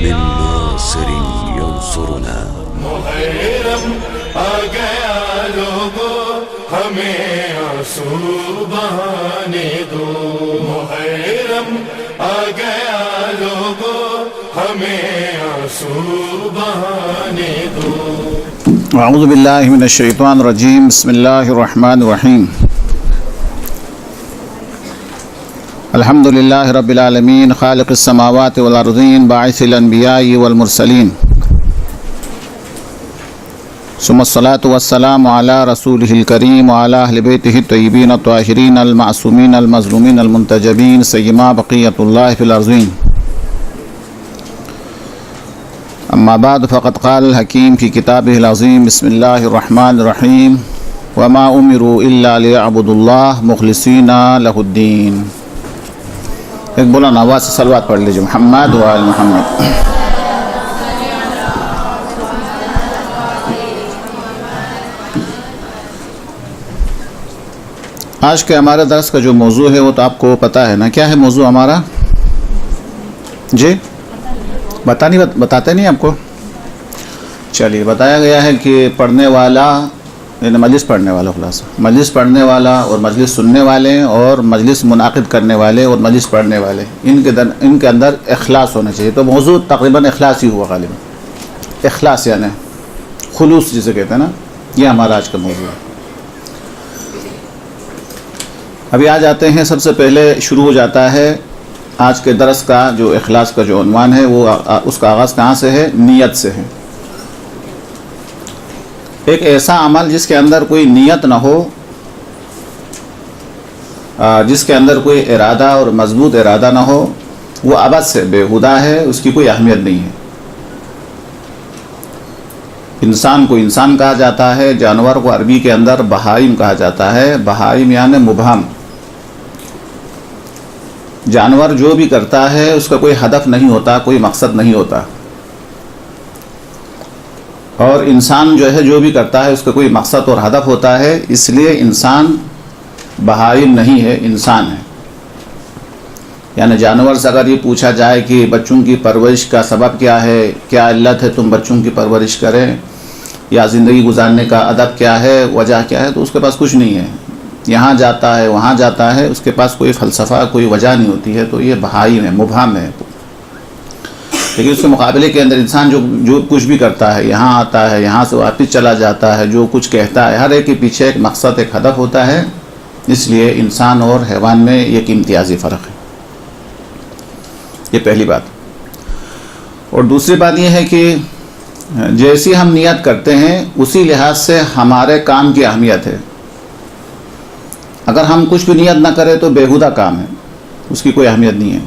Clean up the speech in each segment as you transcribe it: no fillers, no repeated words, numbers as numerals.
من ناصر ينصرنا. محرم آ گیا لوگوں ہمیں آنسو بہانے دو. محرم آ گیا لوگوں ہمیں آنسو بہانے دو. اعوذ باللہ من الشیطان الرجیم. بسم اللہ الرحمن الرحیم. الحمد للہ رب العالمین خالق السماوات والارضین باعث الانبیاء والمرسلین ثم الصلاة والسلام علی رسولہ الکریم وعلی اہل بیتہ الطیبین الطاہرین المعصومین المظلومین المنتجبین سیما بقیۃ اللہ فی الارضین. اما بعد فقد قال الحکیم فی کتابہ العظیم. بسم اللہ الرحمن الرحیم. وما امروا الا لیعبدوا اللہ مخلصین لہ الدین. ایک بلند آواز سے صلوات پڑھ لیجیے. محمد و آل محمد. آج کے ہمارے درس کا جو موضوع ہے وہ تو آپ کو پتہ ہے نا. کیا ہے موضوع ہمارا؟ جی بتاتے نہیں آپ کو. چلیے بتایا گیا ہے کہ پڑھنے والا یعنی مجلس پڑھنے والا خلاصہ مجلس پڑھنے والا اور مجلس سننے والے اور مجلس منعقد کرنے والے اور مجلس پڑھنے والے ان کے اندر اخلاص ہونا چاہیے. تو موضوع تقریباً اخلاص ہی ہوا غالباً. اخلاص یعنی خلوص جسے کہتے ہیں نا. یہ ہمارا آج کا موضوع ہے. ابھی آ جاتے ہیں. سب سے پہلے شروع ہو جاتا ہے آج کے درس کا جو اخلاص کا جو عنوان ہے وہ اس کا آغاز کہاں سے ہے؟ نیت سے ہے. ایک ایسا عمل جس کے اندر کوئی نیت نہ ہو، جس کے اندر کوئی ارادہ اور مضبوط ارادہ نہ ہو، وہ عبث سے بےہودہ ہے. اس کی کوئی اہمیت نہیں ہے. انسان کو انسان کہا جاتا ہے. جانور کو عربی کے اندر بہائم کہا جاتا ہے. بہائم یعنی مبہم. جانور جو بھی کرتا ہے اس کا کوئی ہدف نہیں ہوتا، کوئی مقصد نہیں ہوتا. اور انسان جو ہے جو بھی کرتا ہے اس کا کوئی مقصد اور ہدف ہوتا ہے. اس لیے انسان بہائم نہیں ہے، انسان ہے. یعنی جانور سے اگر یہ پوچھا جائے کہ بچوں کی پرورش کا سبب کیا ہے، کیا علت ہے تم بچوں کی پرورش کریں، یا زندگی گزارنے کا ادب کیا ہے، وجہ کیا ہے، تو اس کے پاس کچھ نہیں ہے. یہاں جاتا ہے وہاں جاتا ہے، اس کے پاس کوئی فلسفہ کوئی وجہ نہیں ہوتی ہے. تو یہ بہائم ہے، مبہم ہے. لیکن اس کے مقابلے کے اندر انسان جو کچھ بھی کرتا ہے، یہاں آتا ہے یہاں سے واپس چلا جاتا ہے، جو کچھ کہتا ہے، ہر ایک کے پیچھے ایک مقصد ایک ہدف ہوتا ہے. اس لیے انسان اور حیوان میں ایک امتیازی فرق ہے. یہ پہلی بات. اور دوسری بات یہ ہے کہ جیسی ہم نیت کرتے ہیں اسی لحاظ سے ہمارے کام کی اہمیت ہے. اگر ہم کچھ بھی نیت نہ کریں تو بےہودہ کام ہے، اس کی کوئی اہمیت نہیں ہے.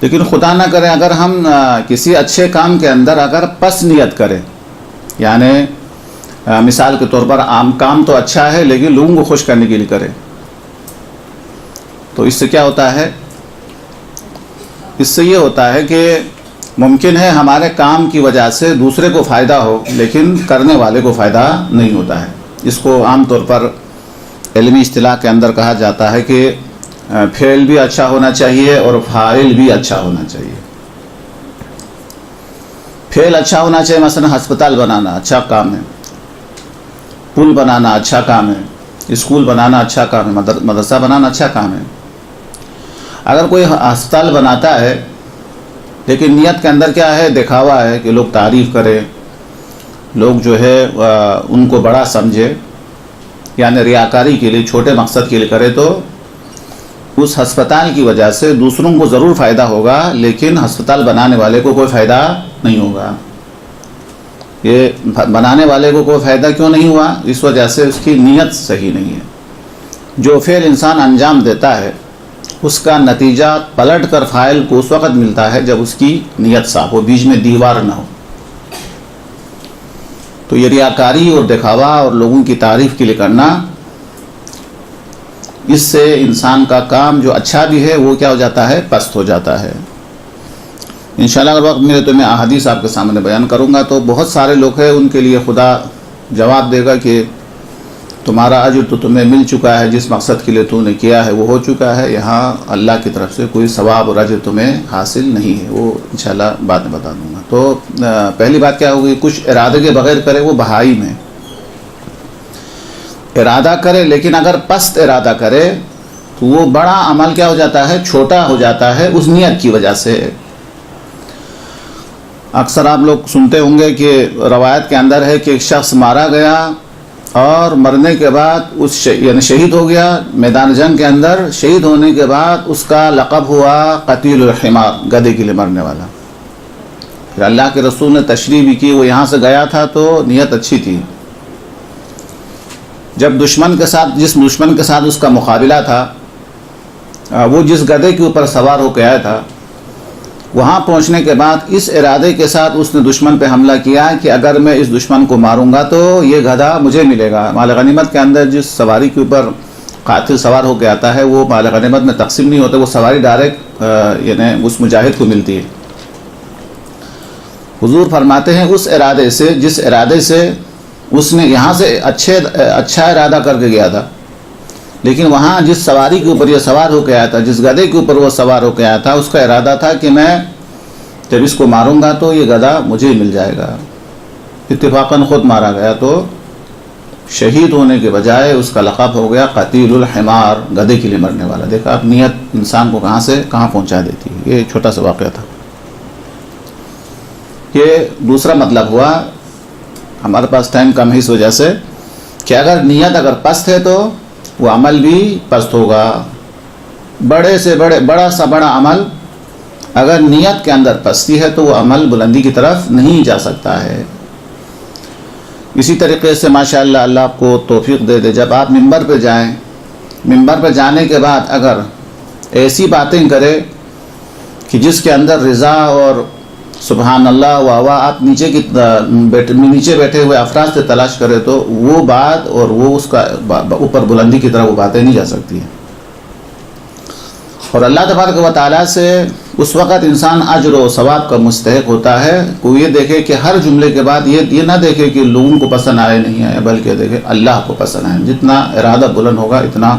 لیکن خدا نہ کرے اگر ہم کسی اچھے کام کے اندر اگر پس نیت کریں، یعنی مثال کے طور پر عام کام تو اچھا ہے لیکن لوگوں کو خوش کرنے کے لیے کریں، تو اس سے کیا ہوتا ہے؟ اس سے یہ ہوتا ہے کہ ممکن ہے ہمارے کام کی وجہ سے دوسرے کو فائدہ ہو لیکن کرنے والے کو فائدہ نہیں ہوتا ہے. اس کو عام طور پر علمی اصطلاح کے اندر کہا جاتا ہے کہ فعل بھی اچھا ہونا چاہیے اور فاعل بھی اچھا ہونا چاہیے. فعل اچھا ہونا چاہیے، مثلا ہسپتال بنانا اچھا کام ہے، پل بنانا اچھا کام ہے، اسکول بنانا اچھا کام ہے، مدرسہ بنانا اچھا کام ہے. اگر کوئی ہسپتال بناتا ہے لیکن نیت کے اندر کیا ہے؟ دکھاوا ہے کہ لوگ تعریف کریں، لوگ جو ہے ان کو بڑا سمجھے، یعنی ریاکاری کے لیے چھوٹے مقصد کے لیے کرے، تو اس ہسپتال کی وجہ سے دوسروں کو ضرور فائدہ ہوگا لیکن ہسپتال بنانے والے کو کوئی فائدہ نہیں ہوگا. یہ بنانے والے کو کوئی فائدہ کیوں نہیں ہوا؟ اس وجہ سے اس کی نیت صحیح نہیں ہے. جو فعل انسان انجام دیتا ہے اس کا نتیجہ پلٹ کر فاعل کو اس وقت ملتا ہے جب اس کی نیت صاف ہو، بیچ میں دیوار نہ ہو. تو یہ ریاکاری اور دکھاوا اور لوگوں کی تعریف کے لیے کرنا، اس سے انسان کا کام جو اچھا بھی ہے وہ کیا ہو جاتا ہے؟ پست ہو جاتا ہے. انشاءاللہ اگر وقت ملے تو میں احادیث آپ کے سامنے بیان کروں گا. تو بہت سارے لوگ ہیں ان کے لیے خدا جواب دے گا کہ تمہارا اجر تو تمہیں مل چکا ہے، جس مقصد کے لیے تو نے کیا ہے وہ ہو چکا ہے، یہاں اللہ کی طرف سے کوئی ثواب اور اجر تمہیں حاصل نہیں ہے، وہ انشاءاللہ بعد میں بتا دوں گا۔ تو پہلی بات کیا ہوگی، کچھ ارادے کے بغیر کرے وہ بہائی میں ارادہ کرے، لیکن اگر پست ارادہ کرے تو وہ بڑا عمل کیا ہو جاتا ہے، چھوٹا ہو جاتا ہے اس نیت کی وجہ سے۔ اکثر آپ لوگ سنتے ہوں گے کہ روایت کے اندر ہے کہ ایک شخص مارا گیا اور مرنے کے بعد یعنی شہید ہو گیا میدان جنگ کے اندر، شہید ہونے کے بعد اس کا لقب ہوا قتیل الحمار، گدھے کے لیے مرنے والا۔ پھر اللہ کے رسول نے تشریح بھی کی، وہ یہاں سے گیا تھا تو نیت اچھی تھی، جب جس دشمن کے ساتھ اس کا مقابلہ تھا، وہ جس گدھے کے اوپر سوار ہو کے آیا تھا، وہاں پہنچنے کے بعد اس ارادے کے ساتھ اس نے دشمن پہ حملہ کیا کہ اگر میں اس دشمن کو ماروں گا تو یہ گدھا مجھے ملے گا۔ مال غنیمت کے اندر جس سواری کے اوپر قاتل سوار ہو کے آتا ہے وہ مال غنیمت میں تقسیم نہیں ہوتا، وہ سواری ڈائریکٹ یعنی اس مجاہد کو ملتی ہے۔ حضور فرماتے ہیں اس ارادے سے، جس ارادے سے اس نے یہاں سے اچھا ارادہ کر کے گیا تھا، لیکن وہاں جس سواری کے اوپر یہ سوار ہو کے آیا تھا، جس گدھے کے اوپر وہ سوار ہو کے آیا تھا، اس کا ارادہ تھا کہ میں جب اس کو ماروں گا تو یہ گدھا مجھے مل جائے گا۔ اتفاقاً خود مارا گیا تو شہید ہونے کے بجائے اس کا لقب ہو گیا قتیل الحمار، گدھے کے لیے مرنے والا۔ دیکھا آپ نیت انسان کو کہاں سے کہاں پہنچا دیتی ہے۔ یہ چھوٹا سا واقعہ تھا۔ یہ دوسرا مطلب ہوا، ہمارے پاس ٹائم کم ہے اس وجہ سے، کہ اگر نیت اگر پست ہے تو وہ عمل بھی پست ہوگا۔ بڑا سا بڑا عمل اگر نیت کے اندر پستی ہے تو وہ عمل بلندی کی طرف نہیں جا سکتا ہے۔ اسی طریقے سے ماشاءاللہ اللہ آپ کو توفیق دے دے، جب آپ ممبر پہ جائیں، ممبر پہ جانے کے بعد اگر ایسی باتیں کرے کہ جس کے اندر رضا اور سبحان اللہ واہ آپ نیچے بیٹھے ہوئے افراد سے تلاش کرے تو وہ بات اور وہ اس کا اوپر بلندی کی طرح وہ باتیں نہیں جا سکتی ہیں۔ اور اللہ تبارک و تعالیٰ سے اس وقت انسان اجر و ثواب کا مستحق ہوتا ہے کہ یہ دیکھے کہ ہر جملے کے بعد یہ نہ دیکھے کہ لوگوں کو پسند آئے نہیں آئے، بلکہ دیکھے اللہ کو پسند آئے۔ جتنا ارادہ بلند ہوگا اتنا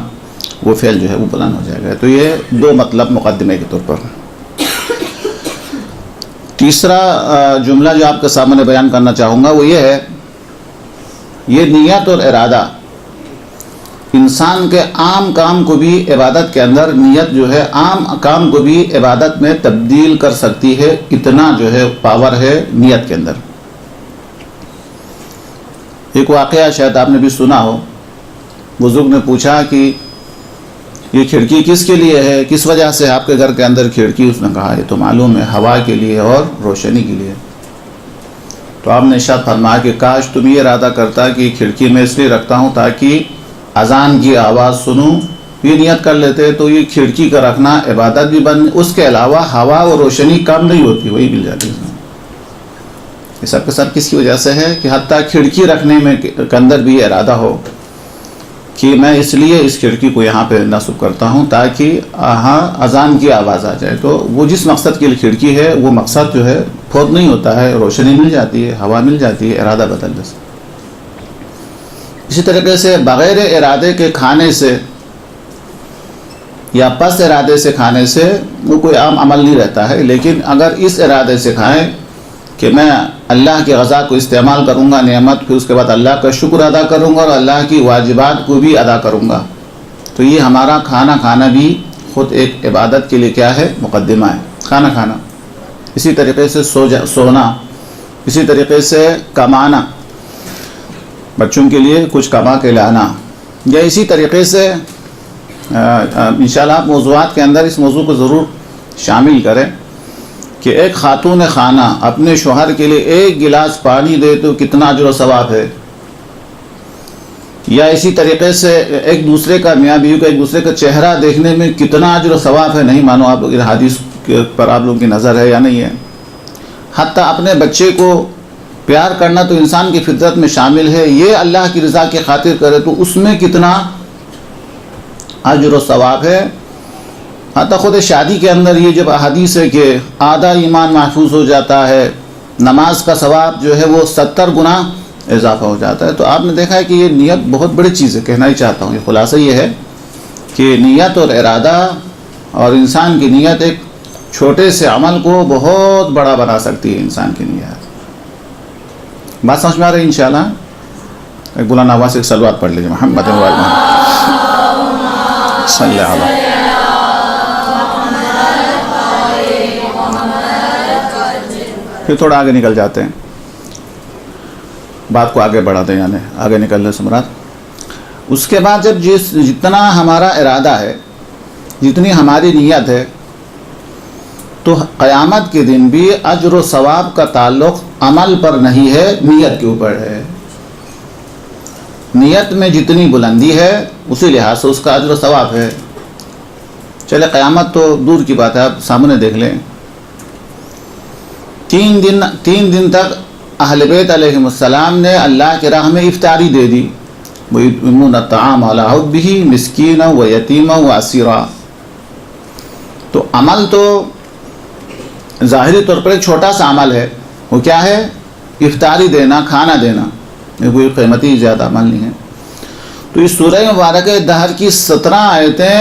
وہ فعل جو ہے وہ بلند ہو جائے گا۔ تو یہ دو مطلب مقدمے کے طور پر۔ تیسرا جملہ جو آپ کے سامنے بیان کرنا چاہوں گا وہ یہ ہے، یہ نیت اور ارادہ انسان کے عام کام کو بھی عبادت کے اندر، نیت جو ہے عام کام کو بھی عبادت میں تبدیل کر سکتی ہے، اتنا جو ہے پاور ہے نیت کے اندر۔ ایک واقعہ شاید آپ نے بھی سنا ہو، بزرگ نے پوچھا کہ یہ کھڑکی کس کے لیے ہے، کس وجہ سے آپ کے گھر کے اندر کھڑکی؟ اس نے کہا یہ تو معلوم ہے ہوا کے لیے اور روشنی کے لیے۔ تو آپ نے ارشاد فرمایا کہ کاش تم یہ ارادہ کرتا کہ کھڑکی میں اس لیے رکھتا ہوں تاکہ اذان کی آواز سنوں، یہ نیت کر لیتے تو یہ کھڑکی کا رکھنا عبادت بھی بن، اس کے علاوہ ہوا اور روشنی کم نہیں ہوتی، وہی مل جاتی ہے۔ یہ سب کے سب کس کی وجہ سے ہے کہ حتیٰ کھڑکی رکھنے میں کے اندر بھی یہ ارادہ ہو کہ میں اس لیے اس کھڑکی کو یہاں پہ نصب کرتا ہوں تاکہ اذان کی آواز آ جائے۔ تو وہ جس مقصد کے لیے کھڑکی ہے وہ مقصد جو ہے فوت نہیں ہوتا ہے، روشنی مل جاتی ہے، ہوا مل جاتی ہے ارادہ بدلنے سے۔ اسی طریقے سے بغیر ارادے کے کھانے سے یا پس ارادے سے کھانے سے وہ کوئی عام عمل نہیں رہتا ہے، لیکن اگر اس ارادے سے کھائیں کہ میں اللہ کی غذا کو استعمال کروں گا نعمت، پھر اس کے بعد اللہ کا شکر ادا کروں گا اور اللہ کی واجبات کو بھی ادا کروں گا، تو یہ ہمارا کھانا بھی خود ایک عبادت کے لیے کیا ہے، مقدمہ ہے، کھانا کھانا۔ اسی طریقے سے سونا، اسی طریقے سے کمانا، بچوں کے لیے کچھ کما کے لانا، یا اسی طریقے سے انشاءاللہ آپ موضوعات کے اندر اس موضوع کو ضرور شامل کریں کہ ایک خاتون خانہ اپنے شوہر کے لیے ایک گلاس پانی دے تو کتنا اجر و ثواب ہے، یا اسی طریقے سے ایک دوسرے کا، میاں بیوی کا ایک دوسرے کا چہرہ دیکھنے میں کتنا اجر و ثواب ہے۔ نہیں مانو آپ لوگ حدیث پر آپ لوگوں کی نظر ہے یا نہیں ہے؟ حتیٰ اپنے بچے کو پیار کرنا تو انسان کی فطرت میں شامل ہے، یہ اللہ کی رضا کی خاطر کرے تو اس میں کتنا اجر و ثواب ہے۔ حتیٰ خود شادی کے اندر یہ جب احادیث ہے کہ آدھا ایمان محفوظ ہو جاتا ہے، نماز کا ثواب جو ہے وہ 70 گنا اضافہ ہو جاتا ہے. تو آپ نے دیکھا ہے کہ یہ نیت بہت بڑی چیز ہے. کہنا ہی چاہتا ہوں، یہ خلاصہ یہ ہے کہ نیت اور ارادہ اور انسان کی نیت ایک چھوٹے سے عمل کو بہت بڑا بنا سکتی ہے. انسان کی نیت بات سمجھ میں آ رہی ہے انشاءاللہ. ایک بلند آواز سے ایک صلوات پڑھ لیجیے محمد و آل محمد صلی اللہ علیہ. پھر تھوڑا آگے نکل جاتے ہیں، بات کو آگے بڑھاتے ہیں، یعنی آگے نکلنے سے مراد. اس کے بعد جب جتنا ہمارا ارادہ ہے، جتنی ہماری نیت ہے، تو قیامت کے دن بھی اجر و ثواب کا تعلق عمل پر نہیں ہے، نیت کے اوپر ہے. نیت میں جتنی بلندی ہے اسی لحاظ سے اس کا اجر و ثواب ہے. چلے قیامت تو دور کی بات ہے، آپ سامنے دیکھ لیں. 3 دن تک اہل بیت علیہم السلام نے اللہ کی راہ میں افطاری دے دی. وَيُطْعِمُونَ الطَّعَامَ عَلَىٰ حُبِّهِ مِسْكِينًا وَيَتِيمًا وَأَسِيرًا. تو عمل تو ظاہری طور پر ایک چھوٹا سا عمل ہے. وہ کیا ہے؟ افطاری دینا، کھانا دینا. یہ کوئی قیمتی زیادہ عمل نہیں ہے. تو اس سورہ مبارکہ دہر کی 17 آیتیں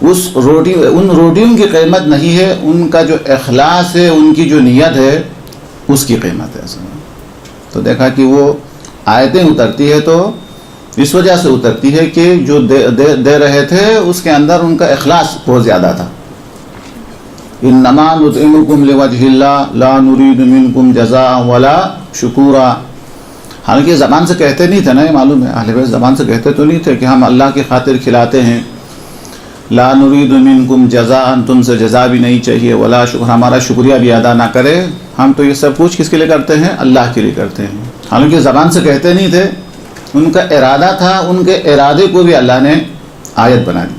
ان روٹیوں کی قیمت نہیں ہے، ان کا جو اخلاص ہے، ان کی جو نیت ہے، اس کی قیمت ہے. تو دیکھا کہ وہ آیتیں اترتی ہے تو اس وجہ سے اترتی ہے کہ جو دے رہے تھے اس کے اندر ان کا اخلاص بہت زیادہ تھا. انما نطعمکم لوجہ اللہ لا نرید منکم جزاء ولا شکورا. حالانکہ زبان سے کہتے نہیں تھے نا، یہ معلوم ہے اہل بیت زبان سے کہتے تو نہیں تھے کہ ہم اللہ کی خاطر کھلاتے ہیں. لا نرید منکم جزاء، تم سے جزا بھی نہیں چاہیے، ولا شکر، ہمارا شکریہ بھی ادا نہ کرے. ہم تو یہ سب کچھ کس کے لیے کرتے ہیں؟ اللہ کے لیے کرتے ہیں. حالانکہ زبان سے کہتے نہیں تھے، ان کا ارادہ تھا. ان کے ارادے کو بھی اللہ نے آیت بنا دی.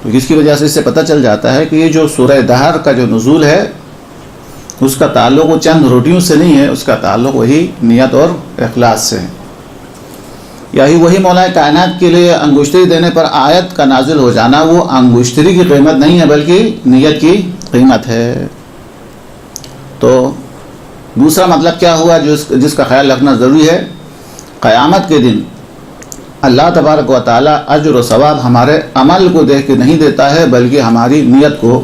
تو اس کی وجہ سے اس سے پتہ چل جاتا ہے کہ یہ جو سورہ دہر کا جو نزول ہے اس کا تعلق وہ چند روٹیوں سے نہیں ہے، اس کا تعلق وہی نیت اور اخلاص سے ہے. یہی وہی مولا کائنات کے لیے انگشتری دینے پر آیت کا نازل ہو جانا، وہ انگشتری کی قیمت نہیں ہے بلکہ نیت کی قیمت ہے. تو دوسرا مطلب کیا ہوا جس کا خیال رکھنا ضروری ہے؟ قیامت کے دن اللہ تبارک و تعالیٰ اجر و ثواب ہمارے عمل کو دیکھ کے نہیں دیتا ہے بلکہ ہماری نیت کو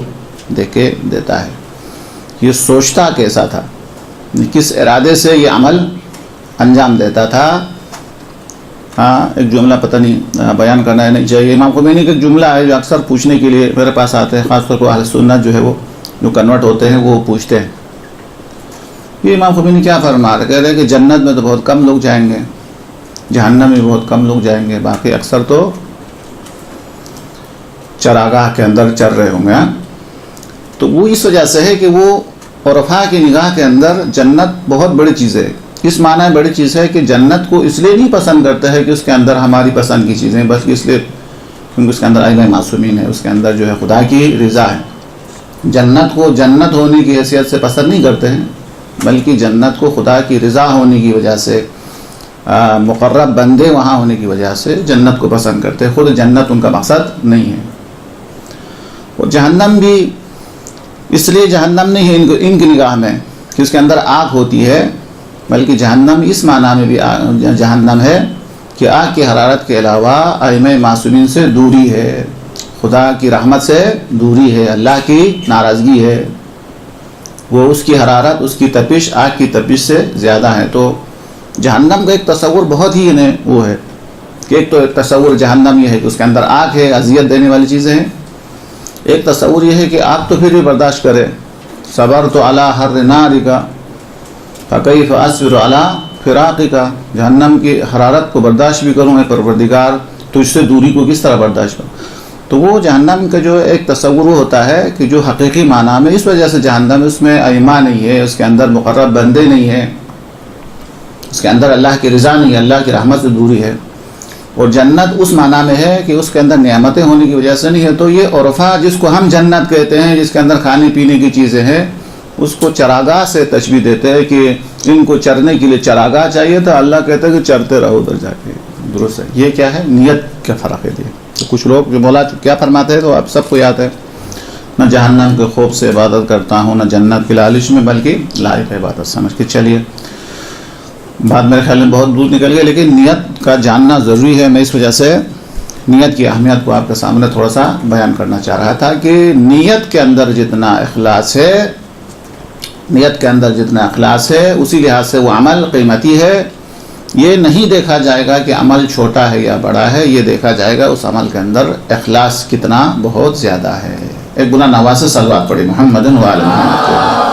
دیکھ کے دیتا ہے. یہ سوچتا کیسا تھا، کس ارادے سے یہ عمل انجام دیتا تھا. ایک جملہ پتہ نہیں بیان کرنا ہے نہیں چاہیے. امام خمینی کا ایک جملہ ہے جو اکثر پوچھنے کے لیے میرے پاس آتے ہیں، خاص طور پر اہل سنت جو ہے وہ جو کنورٹ ہوتے ہیں وہ پوچھتے ہیں. یہ امام خمینی کیا فرما رہے؟ کہہ رہے ہیں کہ جنت میں تو بہت کم لوگ جائیں گے، جہنم میں بہت کم لوگ جائیں گے، باقی اکثر تو چراگاہ کے اندر چر رہے ہوں گے. تو وہ اس وجہ سے ہے کہ وہ عرفاء کی نگاہ کے اندر جنت بہت بڑی چیز ہے. اس معنی بڑی چیز ہے کہ جنت کو اس لیے نہیں پسند کرتے ہیں کہ اس کے اندر ہماری پسند کی چیزیں، بلکہ اس لیے کیونکہ اس کے اندر ائمہ معصومین ہے، اس کے اندر جو ہے خدا کی رضا ہے. جنت کو جنت ہونے کی حیثیت سے پسند نہیں کرتے ہیں بلکہ جنت کو خدا کی رضا ہونے کی وجہ سے، مقرب بندے وہاں ہونے کی وجہ سے جنت کو پسند کرتے ہیں. خود جنت ان کا مقصد نہیں ہے. اور جہنم بھی اس لیے جہنم نہیں ہے ان کی نگاہ میں کہ اس کے اندر آگ ہوتی ہے، بلکہ جہنم اس معنی میں بھی جہنم ہے کہ آگ کی حرارت کے علاوہ ائمہ معصومین سے دوری ہے، خدا کی رحمت سے دوری ہے، اللہ کی ناراضگی ہے. وہ اس کی حرارت، اس کی تپش آگ کی تپش سے زیادہ ہے. تو جہنم کا ایک تصور بہت ہی وہ ہے کہ ایک تو ایک تصور جہنم یہ ہے کہ اس کے اندر آگ ہے، اذیت دینے والی چیزیں ہیں. ایک تصور یہ ہے کہ آگ تو پھر بھی برداشت کرے، صبرت علی حر نارک فکیف اصبر علی فراقک، جہنم کی حرارت کو برداشت بھی کروں اے پروردگار تو اس سے دوری کو کس طرح برداشت کروں. تو وہ جہنم کا جو ایک تصور وہ ہوتا ہے کہ جو حقیقی معنی میں اس وجہ سے جہنم، اس میں ائمہ نہیں ہے، اس کے اندر مقرب بندے نہیں ہیں، اس کے اندر اللہ کی رضا نہیں ہے، اللہ کی رحمت سے دوری ہے. اور جنت اس معنی میں ہے کہ اس کے اندر نعمتیں ہونے کی وجہ سے نہیں ہے. تو یہ عرفہ جس کو ہم جنت کہتے ہیں، جس کے اندر کھانے پینے کی چیزیں ہیں، اس کو چراگاہ سے تشبیہ دیتے ہیں کہ ان کو چرنے کے لیے چراگاہ چاہیے تھا، اللہ کہتا ہے کہ چرتے رہو ادھر جا کے. درست ہے. یہ کیا ہے؟ نیت کا فرق ہے. تو کچھ لوگ جو مولا کیا فرماتے ہیں تو آپ سب کو یاد ہے، نہ جہنم کے خوف سے عبادت کرتا ہوں، نہ جنت کی لالچ میں، بلکہ لائق عبادت سمجھ کے چلیے. بات میرے خیال میں بہت دور نکل گیا، لیکن نیت کا جاننا ضروری ہے. میں اس وجہ سے نیت کی اہمیت کو آپ کے سامنے تھوڑا سا بیان کرنا چاہ رہا تھا کہ نیت کے اندر جتنا اخلاص ہے، نیت کے اندر جتنا اخلاص ہے، اسی لحاظ سے وہ عمل قیمتی ہے. یہ نہیں دیکھا جائے گا کہ عمل چھوٹا ہے یا بڑا ہے، یہ دیکھا جائے گا اس عمل کے اندر اخلاص کتنا بہت زیادہ ہے. ایک گناہ نواز سے صلوات پڑھی محمد و آل محمد.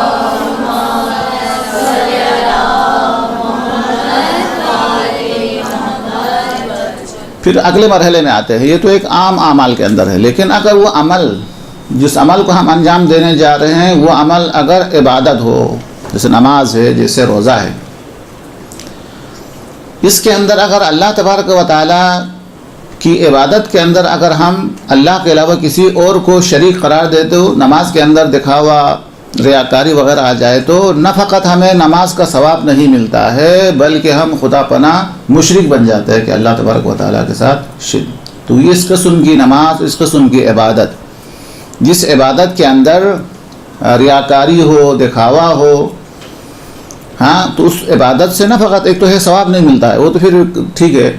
پھر اگلے مرحلے میں آتے ہیں. یہ تو ایک عام اعمال کے اندر ہے، لیکن اگر وہ عمل، جس عمل کو ہم انجام دینے جا رہے ہیں، وہ عمل اگر عبادت ہو، جیسے نماز ہے، جیسے روزہ ہے، اس کے اندر اگر اللہ تبارک و تعالیٰ کی عبادت کے اندر اگر ہم اللہ کے علاوہ کسی اور کو شریک قرار دیتے ہو، نماز کے اندر دکھاوا، ریاکاری وغیرہ آ جائے، تو نہ فقط ہمیں نماز کا ثواب نہیں ملتا ہے، بلکہ ہم خدا پناہ مشرک بن جاتے ہیں کہ اللہ تبارک و تعالیٰ کے ساتھ شرک. تو یہ اس قسم کی نماز، اس قسم کی عبادت، جس عبادت کے اندر ریاکاری ہو، دکھاوا ہو، ہاں، تو اس عبادت سے نہ فقط ایک تو ہے ثواب نہیں ملتا ہے، وہ تو پھر ٹھیک ہے،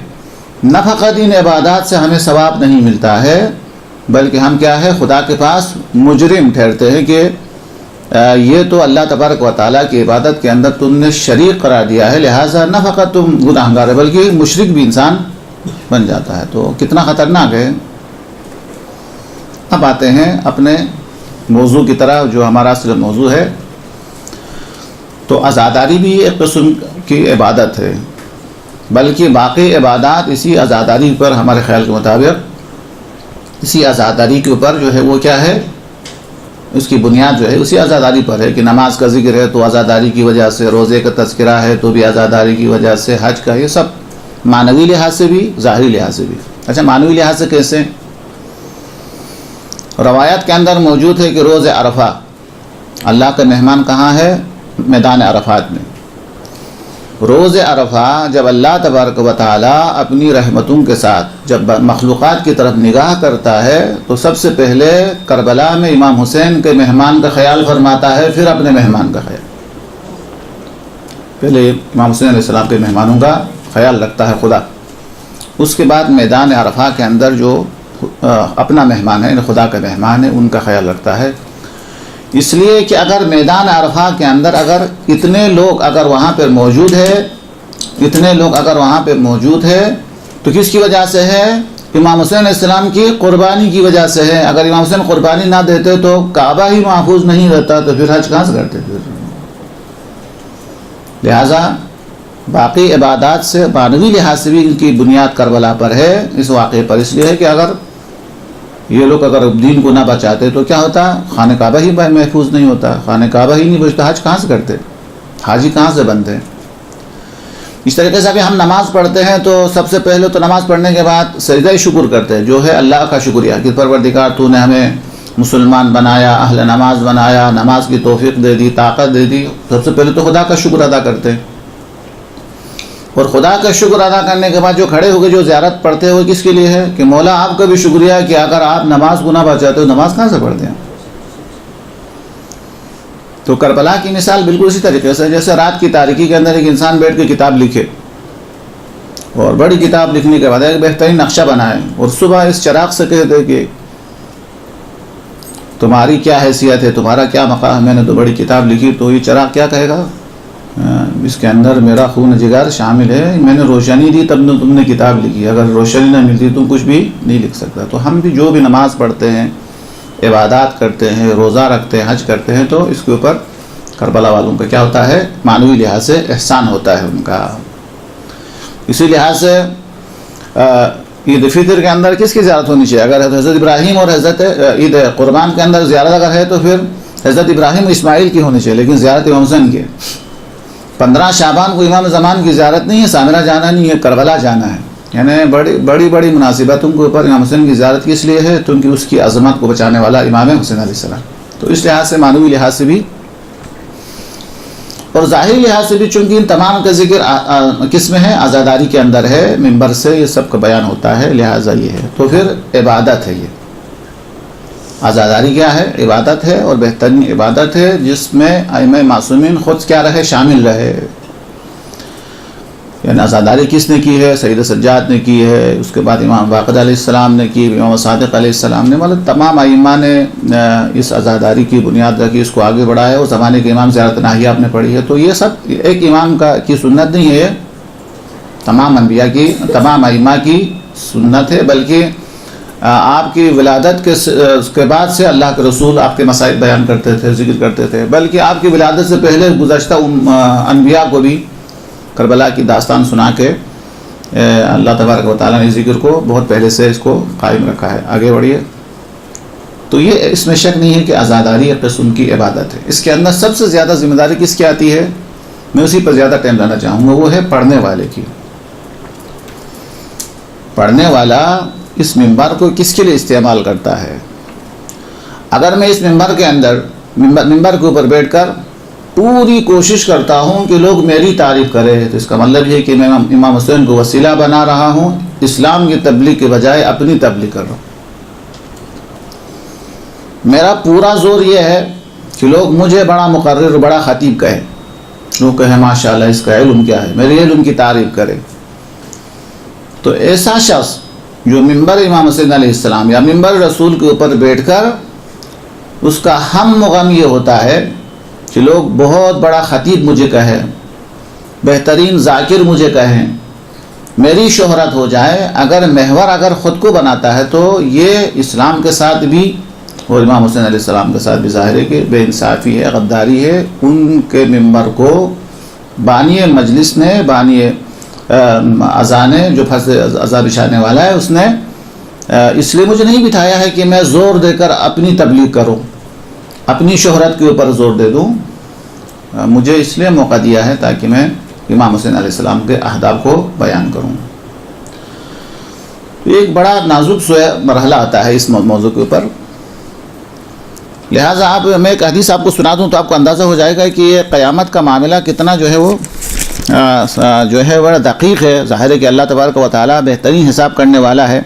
نہ فقط ان عبادات سے ہمیں ثواب نہیں ملتا ہے، بلکہ ہم کیا ہے، خدا کے پاس مجرم ٹھہرتے ہیں کہ یہ تو اللہ تبارک و تعالیٰ کی عبادت کے اندر تم نے شریک قرار دیا ہے، لہٰذا نہ فقط تم گناہگار ہے بلکہ مشرک بھی انسان بن جاتا ہے. تو کتنا خطرناک ہے. اب آتے ہیں اپنے موضوع کی طرح جو ہمارا اصل موضوع ہے. تو عزاداری بھی ایک قسم کی عبادت ہے، بلکہ باقی عبادات اسی عزاداری پر، ہمارے خیال کے مطابق اسی عزاداری کے اوپر جو ہے وہ کیا ہے، اس کی بنیاد جو ہے اسی عزاداری پر ہے. کہ نماز کا ذکر ہے تو عزاداری کی وجہ سے، روزے کا تذکرہ ہے تو بھی عزاداری کی وجہ سے، حج کا، یہ سب معنوی لحاظ سے بھی، ظاہری لحاظ سے بھی. اچھا، معنوی لحاظ سے کیسے؟ روایات کے اندر موجود ہے کہ روز عرفہ اللہ کا مہمان کہاں ہے؟ میدان عرفات میں. روز عرفہ جب اللہ تبارک و تعالیٰ اپنی رحمتوں کے ساتھ جب مخلوقات کی طرف نگاہ کرتا ہے تو سب سے پہلے کربلا میں امام حسین کے مہمان کا خیال فرماتا ہے، پھر اپنے مہمان کا خیال. پہلے امام حسین علیہ السلام کے مہمانوں کا خیال رکھتا ہے خدا، اس کے بعد میدان عرفہ کے اندر جو اپنا مہمان ہے، خدا کا مہمان ہے، ان کا خیال رکھتا ہے. اس لیے کہ اگر میدان عرفہ کے اندر اگر اتنے لوگ اگر وہاں پہ موجود ہے، اتنے لوگ اگر وہاں پہ موجود ہے تو کس کی وجہ سے ہے؟ امام حسین علیہ السلام کی قربانی کی وجہ سے ہے. اگر امام حسین قربانی نہ دیتے تو کعبہ ہی محفوظ نہیں رہتا، تو پھر حج کہاں سے کرتے پھر؟ لہٰذا باقی عبادات سے معنوی لحاظ سے بھی ان کی بنیاد کربلا پر ہے، اس واقعے پر. اس لیے ہے کہ اگر یہ لوگ اگر دین کو نہ بچاتے تو کیا ہوتا؟ خانہ کعبہ ہی محفوظ نہیں ہوتا، خانہ کعبہ ہی نہیں بچتا، حج کہاں سے کرتے؟ حاجی کہاں سے بنتے؟ اس طریقے سے ابھی ہم نماز پڑھتے ہیں تو سب سے پہلے تو نماز پڑھنے کے بعد سجدہ شکر کرتے ہیں، جو ہے اللہ کا شکریہ کہ پروردگار تو نے ہمیں مسلمان بنایا، اہل نماز بنایا، نماز کی توفیق دے دی، طاقت دے دی. سب سے پہلے تو خدا کا شکر ادا کرتے ہیں. اور خدا کا شکر ادا کرنے کے بعد جو کھڑے ہو کے جو زیارت پڑھتے ہوئے کس کے لیے ہے؟ کہ مولا آپ کا بھی شکریہ کہ اگر آپ نماز کو نہ بچاتے ہو، نماز کہاں سے پڑھتے ہیں؟ تو کربلا کی مثال بالکل اسی طریقے سے جیسے رات کی تاریکی کے اندر ایک انسان بیٹھ کے کتاب لکھے، اور بڑی کتاب لکھنے کے بعد ایک بہترین نقشہ بنائے، اور صبح اس چراغ سے کہہ دے کہ تمہاری کیا حیثیت ہے، تمہارا کیا مقام ہے، میں نے تو بڑی کتاب لکھی. تو یہ چراغ کیا کہے گا؟ اس کے اندر میرا خون جگر شامل ہے، میں نے روشنی دی تب تم نے کتاب لکھی، اگر روشنی نہ ملتی تم کچھ بھی نہیں لکھ سکتا. تو ہم بھی جو بھی نماز پڑھتے ہیں، عبادات کرتے ہیں، روزہ رکھتے ہیں، حج کرتے ہیں، تو اس کے اوپر کربلا والوں کا کیا ہوتا ہے؟ معنوی لحاظ سے احسان ہوتا ہے ان کا. اسی لحاظ سے عید فطر کے اندر کس کی زیارت ہونی چاہیے؟ اگر حضرت ابراہیم اور حضرت عید قربان کے اندر زیارت اگر ہے تو پھر حضرت ابراہیم اسماعیل کی ہونی چاہیے، لیکن زیارت امام حسین کی. 15 شعبان کو امام زمان کی زیارت نہیں ہے، سامرہ جانا نہیں ہے، کربلا جانا ہے. یعنی بڑی مناسبتوں کے اوپر امام حسین کی زیارت کس لیے ہے؟ کیونکہ اس کی عظمت کو بچانے والا امام حسین علیہ السلام. تو اس لحاظ سے معنوی لحاظ سے بھی اور ظاہری لحاظ سے بھی، چونکہ ان تمام کا ذکر کس میں ہے؟ عزاداری کے اندر ہے، منبر سے یہ سب کا بیان ہوتا ہے، لہٰذا یہ ہے. تو پھر عبادت ہے. یہ عزاداری کیا ہے؟ عبادت ہے، اور بہترین عبادت ہے جس میں ائمہ معصومین خود کیا رہے؟ شامل رہے. یعنی عزاداری کس نے کی ہے؟ سید سجاد نے کی ہے، اس کے بعد امام باقر علیہ السلام نے کی، امام صادق علیہ السلام نے، مطلب تمام ائمہ نے اس عزاداری کی بنیاد رکھی، اس کو آگے بڑھایا. اور زمانے کے امام زیارت ناہیہ آپ نے پڑھی ہے. تو یہ سب ایک امام کی سنت نہیں ہے، تمام انبیاء کی، تمام ائمہ کی سنت ہے، بلکہ آپ کی ولادت کے بعد سے اللہ کے رسول آپ کے مسائل بیان کرتے تھے، ذکر کرتے تھے، بلکہ آپ کی ولادت سے پہلے گزشتہ انبیاء کو بھی کربلا کی داستان سنا کے اللہ تبارک و تعالیٰ نے ذکر کو بہت پہلے سے اس کو قائم رکھا ہے. آگے بڑھیے. تو یہ اس میں شک نہیں ہے کہ عزاداری ایک قسم کی عبادت ہے. اس کے اندر سب سے زیادہ ذمہ داری کس کی آتی ہے؟ میں اسی پر زیادہ ٹائم لینا چاہوں گا، وہ ہے پڑھنے والے کی. پڑھنے والا اس منبر کو کس کے لیے استعمال کرتا ہے؟ اگر میں اس منبر کے اندر منبر کے اوپر بیٹھ کر پوری کوشش کرتا ہوں کہ لوگ میری تعریف کریں، تو اس کا مطلب یہ کہ میں امام حسین کو وسیلہ بنا رہا ہوں، اسلام کی تبلیغ کے بجائے اپنی تبلیغ کر رہا ہوں. میرا پورا زور یہ ہے کہ لوگ مجھے بڑا مقرر، بڑا خطیب کہیں، لوگ کہیں ماشاءاللہ اس کا علم کیا ہے، میرے علم کی تعریف کرے. تو ایسا شخص جو منبر امام حسین علیہ السلام یا منبر رسول کے اوپر بیٹھ کر اس کا ہم و غم یہ ہوتا ہے کہ لوگ بہت بڑا خطیب مجھے کہیں، بہترین ذاکر مجھے کہیں، میری شہرت ہو جائے، اگر محور اگر خود کو بناتا ہے تو یہ اسلام کے ساتھ بھی اور امام حسین علیہ السلام کے ساتھ بھی ظاہر ہے کہ بے انصافی ہے، غداری ہے. ان کے منبر کو بانی مجلس نے، بانی اذان جو عذاب بچھانے والا ہے، اس نے اس لیے مجھے نہیں بٹھایا ہے کہ میں زور دے کر اپنی تبلیغ کروں، اپنی شہرت کے اوپر زور دے دوں. مجھے اس لیے موقع دیا ہے تاکہ میں امام حسین علیہ السلام کے اہداف کو بیان کروں. ایک بڑا نازک مرحلہ آتا ہے اس موضوع کے اوپر. لہٰذا میں ایک حدیث آپ کو سنا دوں تو آپ کو اندازہ ہو جائے گا کہ یہ قیامت کا معاملہ کتنا جو ہے وہ بڑا دقیق ہے. ظاہر ہے کہ اللہ تبارک و تعالیٰ بہترین حساب کرنے والا ہے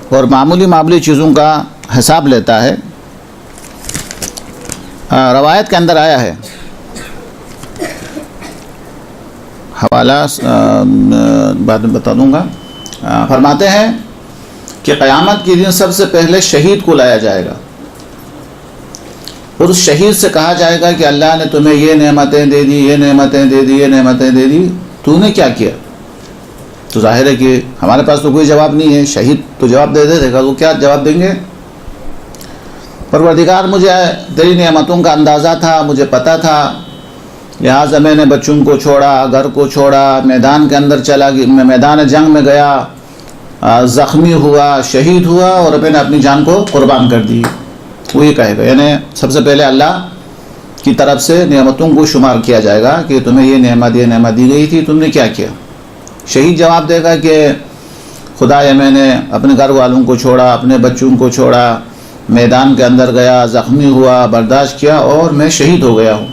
اور معمولی چیزوں کا حساب لیتا ہے. روایت کے اندر آیا ہے، حوالہ بعد میں بتا دوں گا. فرماتے ہیں کہ قیامت کے دن سب سے پہلے شہید کو لایا جائے گا اور اس شہید سے کہا جائے گا کہ اللہ نے تمہیں یہ نعمتیں دے دی، یہ نعمتیں دے دی، یہ نعمتیں دے دی، تو نے کیا کیا؟ تو ظاہر ہے کہ ہمارے پاس تو کوئی جواب نہیں ہے. شہید تو جواب دے گا، وہ کیا جواب دیں گے؟ پروردگار مجھے تیری نعمتوں کا اندازہ تھا، مجھے پتہ تھا، لہٰذا میں نے بچوں کو چھوڑا، گھر کو چھوڑا، میدان کے اندر چلا گیا، میں میدان جنگ میں گیا، زخمی ہوا، شہید ہوا اور میں نے اپنی جان کو قربان کر دی. وہ یہ کہے گا، یعنی سب سے پہلے اللہ کی طرف سے نعمتوں کو شمار کیا جائے گا کہ تمہیں یہ نعمت دی گئی تھی، تم نے کیا کیا؟ شہید جواب دے گا کہ خدایا میں نے اپنے گھر والوں کو چھوڑا، اپنے بچوں کو چھوڑا، میدان کے اندر گیا، زخمی ہوا، برداشت کیا اور میں شہید ہو گیا ہوں.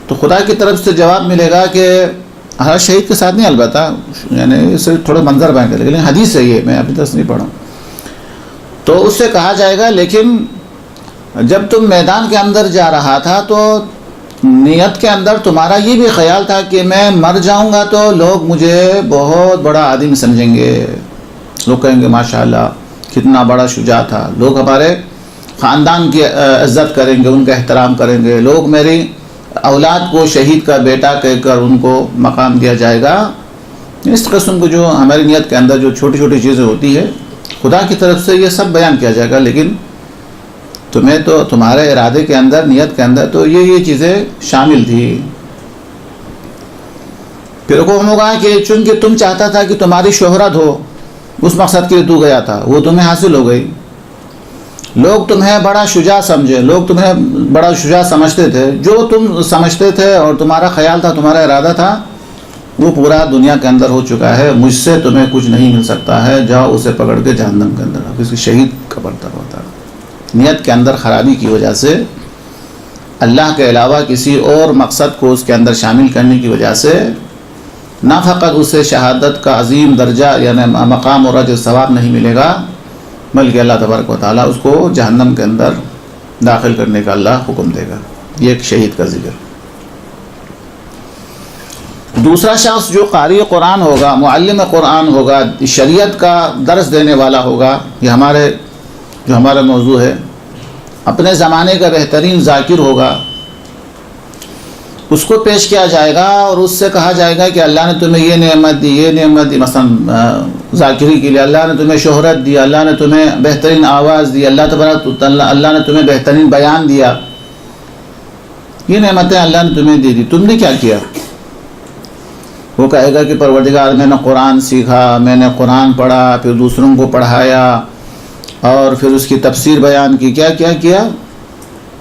تو خدا کی طرف سے جواب ملے گا کہ ہر شہید کے ساتھ نہیں، البتہ یعنی اس سے تھوڑا منظر بیان کرے گا، لیکن حدیث ہے یہ، میں ابھی تک نہیں پڑھا. تو اس سے کہا جائے گا لیکن جب تم میدان کے اندر جا رہا تھا تو نیت کے اندر تمہارا یہ بھی خیال تھا کہ میں مر جاؤں گا تو لوگ مجھے بہت بڑا آدمی سمجھیں گے، لوگ کہیں گے ماشاءاللہ کتنا بڑا شجاع تھا، لوگ ہمارے خاندان کی عزت کریں گے، ان کا احترام کریں گے، لوگ میری اولاد کو شہید کا بیٹا کہہ کر ان کو مقام دیا جائے گا. اس قسم کو جو ہماری نیت کے اندر جو چھوٹی چھوٹی چیزیں ہوتی ہے، خدا کی طرف سے یہ سب بیان کیا جائے گا، لیکن تمہیں تو تمہارے ارادے کے اندر، نیت کے اندر تو یہ چیزیں شامل تھی. پھر حکم ہوگا کہ چونکہ تم چاہتا تھا کہ تمہاری شہرت ہو، اس مقصد کے لیے تو گیا تھا، وہ تمہیں حاصل ہو گئی. لوگ تمہیں بڑا شجاع سمجھے، لوگ تمہیں بڑا شجاع سمجھتے تھے، جو تم سمجھتے تھے اور تمہارا خیال تھا، تمہارا ارادہ تھا، وہ پورا دنیا کے اندر ہو چکا ہے. مجھ سے تمہیں کچھ نہیں مل سکتا ہے، جاؤ اسے پکڑ کے جہنم کے اندر، اب اس کی شہید قبر تک ہوتا ہے. نیت کے اندر خرابی کی وجہ سے، اللہ کے علاوہ کسی اور مقصد کو اس کے اندر شامل کرنے کی وجہ سے نہ فقط اسے شہادت کا عظیم درجہ یعنی مقام اور اجر ثواب نہیں ملے گا، بلکہ اللہ تبارک و تعالیٰ اس کو جہنم کے اندر داخل کرنے کا اللہ حکم دے گا. یہ ایک شہید کا ذکر. دوسرا شخص جو قاری قرآن ہوگا، معلم قرآن ہوگا، شریعت کا درس دینے والا ہوگا، یہ ہمارا موضوع ہے، اپنے زمانے کا بہترین ذاکر ہوگا، اس کو پیش کیا جائے گا اور اس سے کہا جائے گا کہ اللہ نے تمہیں یہ نعمت دی، مثلا ذاکری کے لیے اللہ نے تمہیں شہرت دی، اللہ نے تمہیں بہترین آواز دی، اللہ نے تمہیں بہترین بیان دیا، یہ نعمتیں اللہ نے تمہیں دے دی، تم نے کیا کیا؟ وہ کہے گا کہ پروردگار میں نے قرآن سیکھا، میں نے قرآن پڑھا، پھر دوسروں کو پڑھایا اور پھر اس کی تفسیر بیان کی، کیا کیا کیا،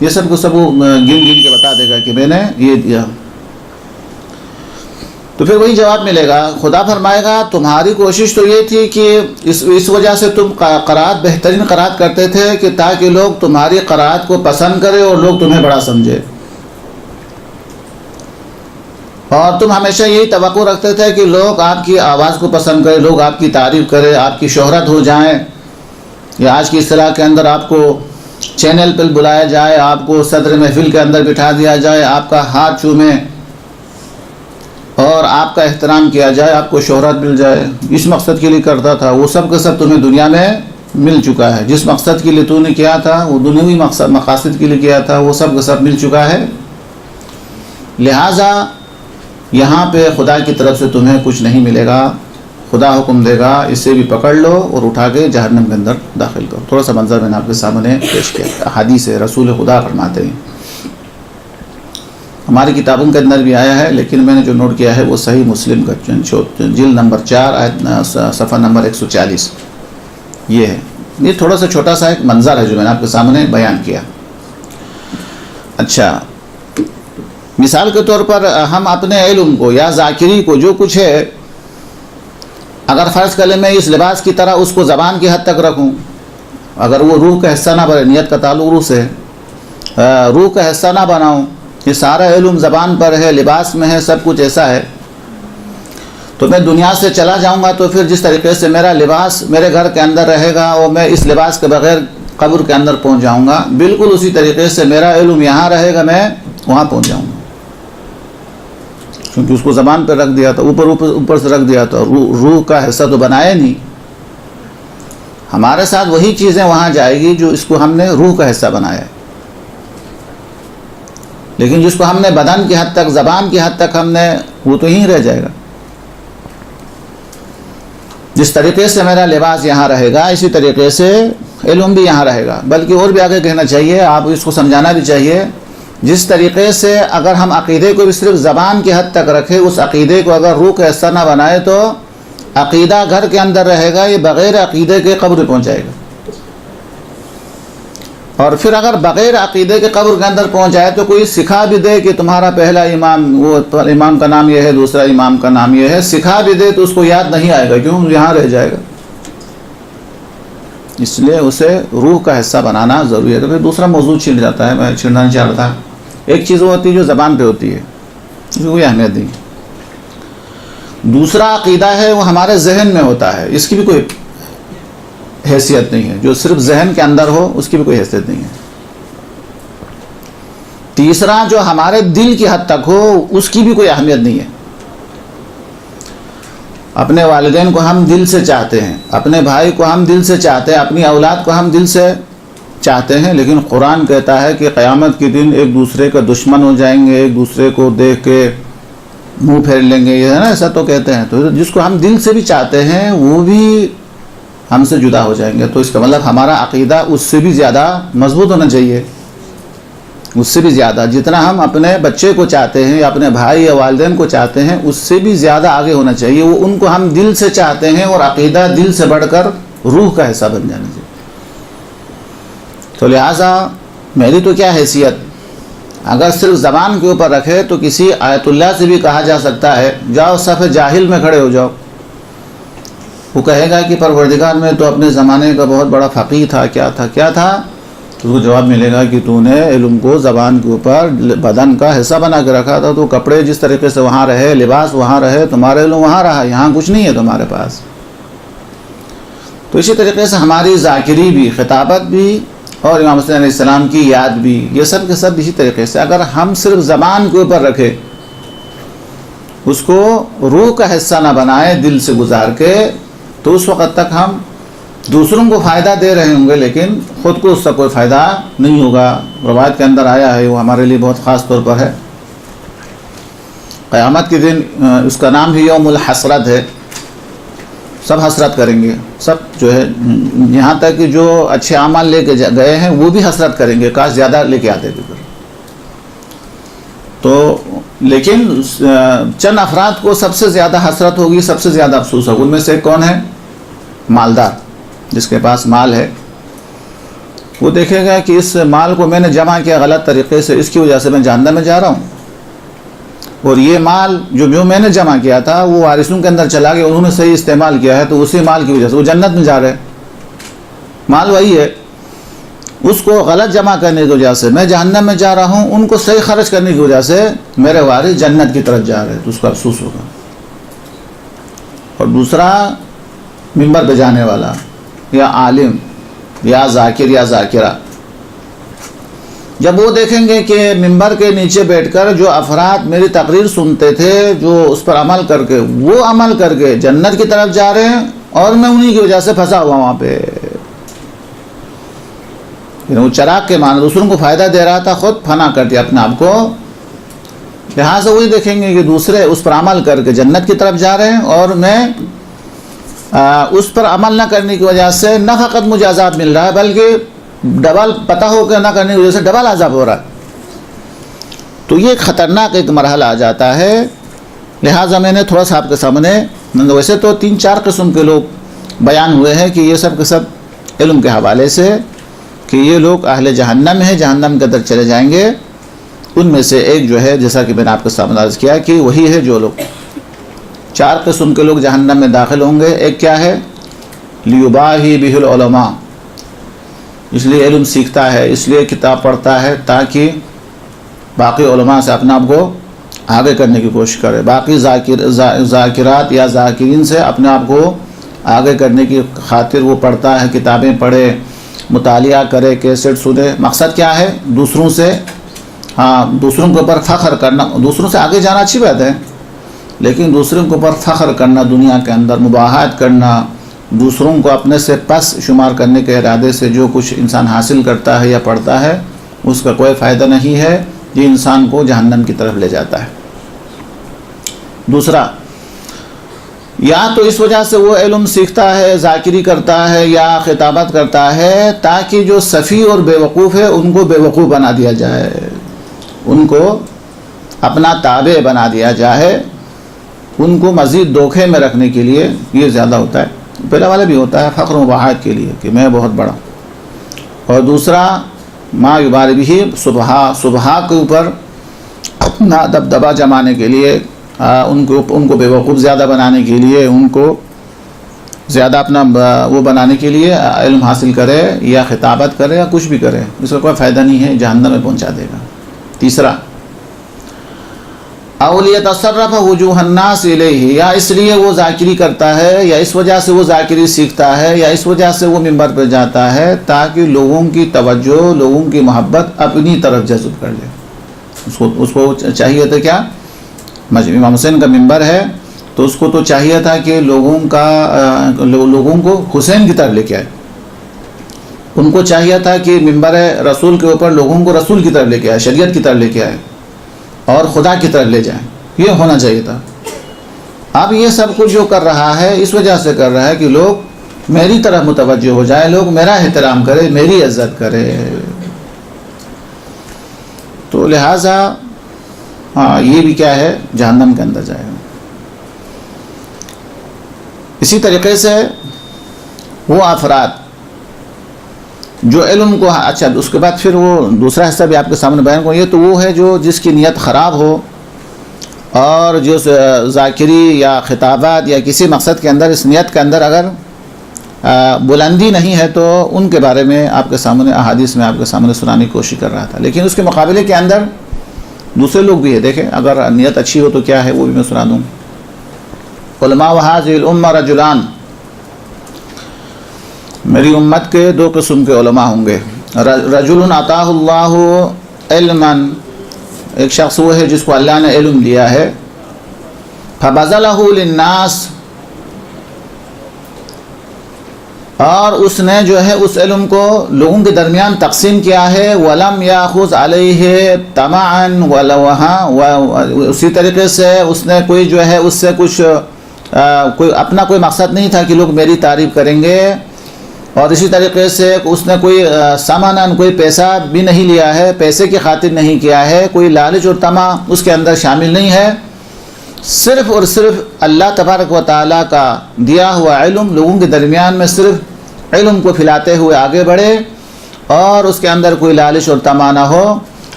یہ سب کو سب وہ گن کے بتا دے گا کہ میں نے یہ دیا۔ تو پھر وہی جواب ملے گا، خدا فرمائے گا تمہاری کوشش تو یہ تھی کہ اس وجہ سے تم قرات بہترین قرات کرتے تھے کہ تاکہ لوگ تمہاری قرات کو پسند کرے اور لوگ تمہیں بڑا سمجھے، اور تم ہمیشہ یہی توقع رکھتے تھے کہ لوگ آپ کی آواز کو پسند کریں، لوگ آپ کی تعریف کریں، آپ کی شہرت ہو جائیں، یا آج کی اصطلاح کے اندر آپ کو چینل پہ بلایا جائے، آپ کو صدر محفل کے اندر بٹھا دیا جائے، آپ کا ہاتھ چومیں اور آپ کا احترام کیا جائے، آپ کو شہرت مل جائے، اس مقصد کے لیے کرتا تھا، وہ سب کا سب تمہیں دنیا میں مل چکا ہے، جس مقصد کے لیے تو نے کیا تھا وہ دنیاوی مقاصد کے لیے کیا تھا، وہ سب کا سب مل چکا ہے۔ لہٰذا یہاں پہ خدا کی طرف سے تمہیں کچھ نہیں ملے گا، خدا حکم دے گا اسے بھی پکڑ لو اور اٹھا کے جہنم کے اندر داخل کرو۔ تھوڑا سا منظر میں نے آپ کے سامنے پیش کیا، حدیث ہے، رسول خدا فرماتے ہیں، ہماری کتابوں کے اندر بھی آیا ہے، لیکن میں نے جو نوٹ کیا ہے وہ صحیح مسلم کا جلد نمبر 4 آیت صفحہ نمبر 140 یہ ہے۔ یہ تھوڑا سا چھوٹا سا ایک منظر ہے جو میں نے آپ کے سامنے بیان کیا۔ اچھا، مثال کے طور پر ہم اپنے علم کو یا ذاکری کو جو کچھ ہے، اگر فرض کر لیں میں اس لباس کی طرح اس کو زبان کی حد تک رکھوں، اگر وہ روح کا حصہ نہ بنے، نیت کا تعلق روح سے ہے، روح کا حصہ نہ بناؤں، یہ سارا علم زبان پر ہے، لباس میں ہے، سب کچھ ایسا ہے، تو میں دنیا سے چلا جاؤں گا تو پھر جس طریقے سے میرا لباس میرے گھر کے اندر رہے گا اور میں اس لباس کے بغیر قبر کے اندر پہنچ جاؤں گا، بالکل اسی طریقے سے میرا علم یہاں رہے گا، میں وہاں پہنچ جاؤں گا، کیونکہ اس کو زبان پہ رکھ دیا تھا، اوپر سے رکھ دیا تھا، روح کا حصہ تو بنایا نہیں، ہمارے ساتھ وہی چیزیں وہاں جائے گی جو اس کو ہم نے روح کا حصہ بنایا ہے، لیکن جس کو ہم نے بدن کی حد تک، زبان کی حد تک ہم نے، وہ تو یہیں رہ جائے گا۔ جس طریقے سے میرا لباس یہاں رہے گا اسی طریقے سے علم بھی یہاں رہے گا، بلکہ اور بھی آگے کہنا چاہیے، آپ اس کو سمجھانا بھی چاہیے، جس طریقے سے اگر ہم عقیدے کو بھی صرف زبان کی حد تک رکھیں، اس عقیدے کو اگر روح کا حصہ نہ بنائے تو عقیدہ گھر کے اندر رہے گا، یہ بغیر عقیدے کے قبر پہنچ جائے گا، اور پھر اگر بغیر عقیدے کے قبر کے اندر پہنچ جائے تو کوئی سکھا بھی دے کہ تمہارا پہلا امام، وہ امام کا نام یہ ہے، دوسرا امام کا نام یہ ہے، سکھا بھی دے تو اس کو یاد نہیں آئے گا، کیوں؟ یہاں رہ جائے گا، اس لیے اسے روح کا حصہ بنانا ضروری ہے۔ تو پھر دوسرا موضوع چھڑ جاتا ہے، میں چھڑنا نہیں چاہ رہا تھا، ایک چیز وہ ہوتی ہے جو زبان پہ ہوتی ہے، اس کو کوئی اہمیت نہیں، دوسرا عقیدہ ہے وہ ہمارے ذہن میں ہوتا ہے، اس کی بھی کوئی حیثیت نہیں ہے، جو صرف ذہن کے اندر ہو اس کی بھی کوئی حیثیت نہیں ہے، تیسرا جو ہمارے دل کی حد تک ہو اس کی بھی کوئی اہمیت نہیں ہے۔ اپنے والدین کو ہم دل سے چاہتے ہیں، اپنے بھائی کو ہم دل سے چاہتے ہیں، اپنی اولاد کو ہم دل سے چاہتے ہیں، لیکن قرآن کہتا ہے کہ قیامت کے دن ایک دوسرے کا دشمن ہو جائیں گے، ایک دوسرے کو دیکھ کے منہ پھیر لیں گے، یہ ہے نا، ایسا تو کہتے ہیں، تو جس کو ہم دل سے بھی چاہتے ہیں وہ بھی ہم سے جدا ہو جائیں گے، تو اس کا مطلب ہمارا عقیدہ اس سے بھی زیادہ مضبوط ہونا چاہیے، اس سے بھی زیادہ، جتنا ہم اپنے بچے کو چاہتے ہیں یا اپنے بھائی یا والدین کو چاہتے ہیں اس سے بھی زیادہ آگے ہونا چاہیے، وہ ان کو ہم دل سے چاہتے ہیں اور عقیدہ دل سے بڑھ کر روح کا حصہ بن جانا چاہیے۔ تو لہٰذا میری تو کیا حیثیت، اگر صرف زبان کے اوپر رکھے تو کسی آیت اللہ سے بھی کہا جا سکتا ہے جاؤ صف جاہل میں کھڑے ہو جاؤ، وہ کہے گا کہ پروردگار میں تو اپنے زمانے کا بہت بڑا فقیہ تھا، کیا تھا، تو اس کو جواب ملے گا کہ تو نے علم کو زبان کے اوپر بدن کا حصہ بنا کے رکھا تھا، تو کپڑے جس طریقے سے وہاں رہے، لباس وہاں رہے، تمہارا علم وہاں رہا، یہاں کچھ نہیں ہے تمہارے پاس۔ تو اسی طریقے سے ہماری ذاکری بھی، خطابت بھی اور امام حسین علیہ السلام کی یاد بھی، یہ سب کے سب اسی طریقے سے اگر ہم صرف زبان کے اوپر رکھے اس کو روح کا حصہ نہ بنائے دل سے گزار کے، تو اس وقت تک ہم دوسروں کو فائدہ دے رہے ہوں گے لیکن خود کو اس کا کوئی فائدہ نہیں ہوگا۔ روایت کے اندر آیا ہے، وہ ہمارے لیے بہت خاص طور پر ہے، قیامت کے دن اس کا نام بھی یوم الحسرت ہے، سب حسرت کریں گے، سب جو ہے یہاں تک کہ جو اچھے اعمال لے کے گئے ہیں وہ بھی حسرت کریں گے، کاش زیادہ لے کے آتے تھے۔ تو لیکن چند افراد کو سب سے زیادہ حسرت ہوگی، سب سے زیادہ افسوس ہوگا۔ ان میں سے کون ہے؟ مالدار، جس کے پاس مال ہے، وہ دیکھے گا کہ اس مال کو میں نے جمع کیا غلط طریقے سے، اس کی وجہ سے میں جہنم میں جا رہا ہوں، اور یہ مال جو میں نے جمع کیا تھا وہ وارثوں کے اندر چلا گیا، انہوں نے صحیح استعمال کیا ہے، تو اسی مال کی وجہ سے وہ جنت میں جا رہے ہیں۔ مال وہی ہے، اس کو غلط جمع کرنے کی وجہ سے میں جہنم میں جا رہا ہوں، ان کو صحیح خرچ کرنے کی وجہ سے میرے وارث جنت کی طرف جا رہے ہیں، تو اس کا افسوس ہوگا۔ اور دوسرا منبر پہ جانے والا، یا عالم یا ذاکر یا ذاکرہ، جب وہ دیکھیں گے کہ منبر کے نیچے بیٹھ کر جو افراد میری تقریر سنتے تھے، جو اس پر عمل کر کے وہ عمل کر کے جنت کی طرف جا رہے ہیں، اور میں انہی کی وجہ سے پھنسا ہوا وہاں پہ۔ وہ چراغ کے معنی دوسروں کو فائدہ دے رہا تھا، خود فنا کر دیا اپنے آپ کو۔ لہٰذا وہی دیکھیں گے کہ دوسرے اس پر عمل کر کے جنت کی طرف جا رہے ہیں، اور میں اس پر عمل نہ کرنے کی وجہ سے نہ فقط مجھے عذاب مل رہا ہے بلکہ ڈبل، پتہ ہو کے نہ کرنے کی وجہ سے ڈبل عذاب ہو رہا ہے۔ تو یہ ایک خطرناک ایک مرحلہ آ جاتا ہے۔ لہٰذا میں نے تھوڑا سا آپ کے سامنے، ویسے تو 3-4 قسم کے لوگ بیان ہوئے ہیں کہ یہ سب کے سب علم کے حوالے سے، کہ یہ لوگ اہل جہنم ہیں، جہنم کے اندر چلے جائیں گے۔ ان میں سے ایک جو ہے، جیسا کہ میں نے آپ کے سامنے عرض کیا کہ وہی ہے جو لوگ 4 قسم کے لوگ جہنم میں داخل ہوں گے۔ ایک کیا ہے؟ لیباہی بہ العلماء، اس لیے علم سیکھتا ہے، اس لیے کتاب پڑھتا ہے تاکہ باقی علماء سے اپنے آپ کو آگے کرنے کی کوشش کرے، باقی ذاکرات یا ذاکرین سے اپنے آپ کو آگے کرنے کی خاطر وہ پڑھتا ہے، کتابیں پڑھے، مطالعہ کرے، کیسٹ سنے۔ مقصد کیا ہے؟ دوسروں سے، دوسروں کے اوپر فخر کرنا۔ دوسروں سے آگے جانا اچھی بات ہے، لیکن دوسروں کے اوپر فخر کرنا، دنیا کے اندر مباحثات کرنا، دوسروں کو اپنے سے پس شمار کرنے کے ارادے سے جو کچھ انسان حاصل کرتا ہے یا پڑھتا ہے، اس کا کوئی فائدہ نہیں ہے، یہ انسان کو جہنم کی طرف لے جاتا ہے۔ دوسرا، یا تو اس وجہ سے وہ علم سیکھتا ہے، ذاکری کرتا ہے یا خطابت کرتا ہے تاکہ جو سفیہ اور بے وقوف ہے ان کو بے وقوف بنا دیا جائے، ان کو اپنا تابع بنا دیا جائے، ان کو مزید دھوکے میں رکھنے کے لیے یہ زیادہ ہوتا ہے۔ پہلا والا بھی ہوتا ہے فخر و مباحثات کے لیے کہ میں بہت بڑا، اور دوسرا ما یبار بھی صبح کے اوپر اپنا دبدبہ جمانے کے لیے، ان کو بے وقوف زیادہ بنانے کے لیے، ان کو زیادہ اپنا وہ بنانے کے لیے علم حاصل کرے یا خطابت کرے یا کچھ بھی کرے، اس کا کوئی فائدہ نہیں ہے، جہنم میں پہنچا دے گا۔ تیسرا، او لیتصرف وجوہ الناس الیہ، یا اس لیے وہ ذاکری کرتا ہے، یا اس وجہ سے وہ ذاکری سیکھتا ہے، یا اس وجہ سے وہ منبر پہ جاتا ہے تاکہ لوگوں کی توجہ، لوگوں کی محبت اپنی طرف جذب کر لے۔ اس کو چاہیے تھا کیا؟ امام حسین کا منبر ہے تو اس کو تو چاہیے تھا کہ لوگوں کو حسین کی طرف لے کے آئے، ان کو چاہیے تھا کہ منبر رسول کے اوپر لوگوں کو رسول کی طرف لے کے آئے، شریعت کی طرف لے کے آئے اور خدا کی طرف لے جائیں، یہ ہونا چاہیے تھا۔ اب یہ سب کچھ جو کر رہا ہے اس وجہ سے کر رہا ہے کہ لوگ میری طرف متوجہ ہو جائیں، لوگ میرا احترام کرے، میری عزت کرے، تو لہٰذا یہ بھی کیا ہے؟ جہنم کے اندر جائے گا۔ اسی طریقے سے وہ افراد جو علم کو، اچھا اس کے بعد پھر وہ دوسرا حصہ بھی آپ کے سامنے بیان کروں، یہ تو وہ ہے جو جس کی نیت خراب ہو اور جو ذاکری یا خطابات یا کسی مقصد کے اندر، اس نیت کے اندر اگر بلندی نہیں ہے، تو ان کے بارے میں آپ کے سامنے احادیث میں آپ کے سامنے سنانے کی کوشش کر رہا تھا۔ لیکن اس کے مقابلے کے اندر دوسرے لوگ بھی ہے، دیکھیں اگر نیت اچھی ہو تو کیا ہے، وہ بھی میں سنا دوں۔ علماء وہذہ الامہ رجلان، میری امت کے 2 قسم کے علماء ہوں گے۔ رجل عطاہ اللہ علما، ایک شخص وہ ہے جس کو اللہ نے علم دیا ہے، فبذلہ للناس، اور اس نے جو ہے اس علم کو لوگوں کے درمیان تقسیم کیا ہے، وَلَمْ يَأْخُذْ عَلَيْهِ طَمَعًا وَلَوْهَا، اسی طریقے سے اس نے کوئی جو ہے اس سے کچھ کوئی اپنا کوئی مقصد نہیں تھا کہ لوگ میری تعریف کریں گے، اور اسی طریقے سے اس نے کوئی سامانن کوئی پیسہ بھی نہیں لیا ہے، پیسے کی خاطر نہیں کیا ہے، کوئی لالچ اور طمع اس کے اندر شامل نہیں ہے، صرف اور صرف اللہ تبارک و تعالیٰ کا دیا ہوا علم لوگوں کے درمیان میں صرف علم کو پھیلاتے ہوئے آگے بڑھے، اور اس کے اندر کوئی لالچ اور طمع نہ ہو،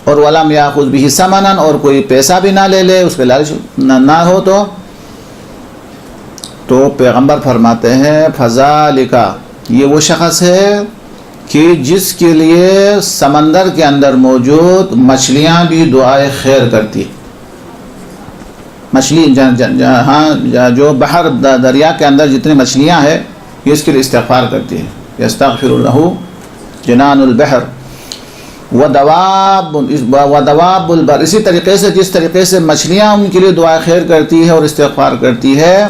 اور وَلَمْ يَأْخُذْ بِهِ ثَمَنًا، اور کوئی پیسہ بھی نہ لے اس کے لالچ نہ ہو، تو پیغمبر فرماتے ہیں فَذَلِكَ، یہ وہ شخص ہے کہ جس کے لیے سمندر کے اندر موجود مچھلیاں بھی دعائے خیر کرتی، مچھلی ہاں جو بحر دریا کے اندر جتنی مچھلیاں ہیں یہ اس کے لیے استغفار کرتی ہے، یستغفر لہ جنان البحر ودواب البر، اسی طریقے سے جس طریقے سے مچھلیاں ان کے لیے دعا خیر کرتی ہے اور استغفار کرتی ہے،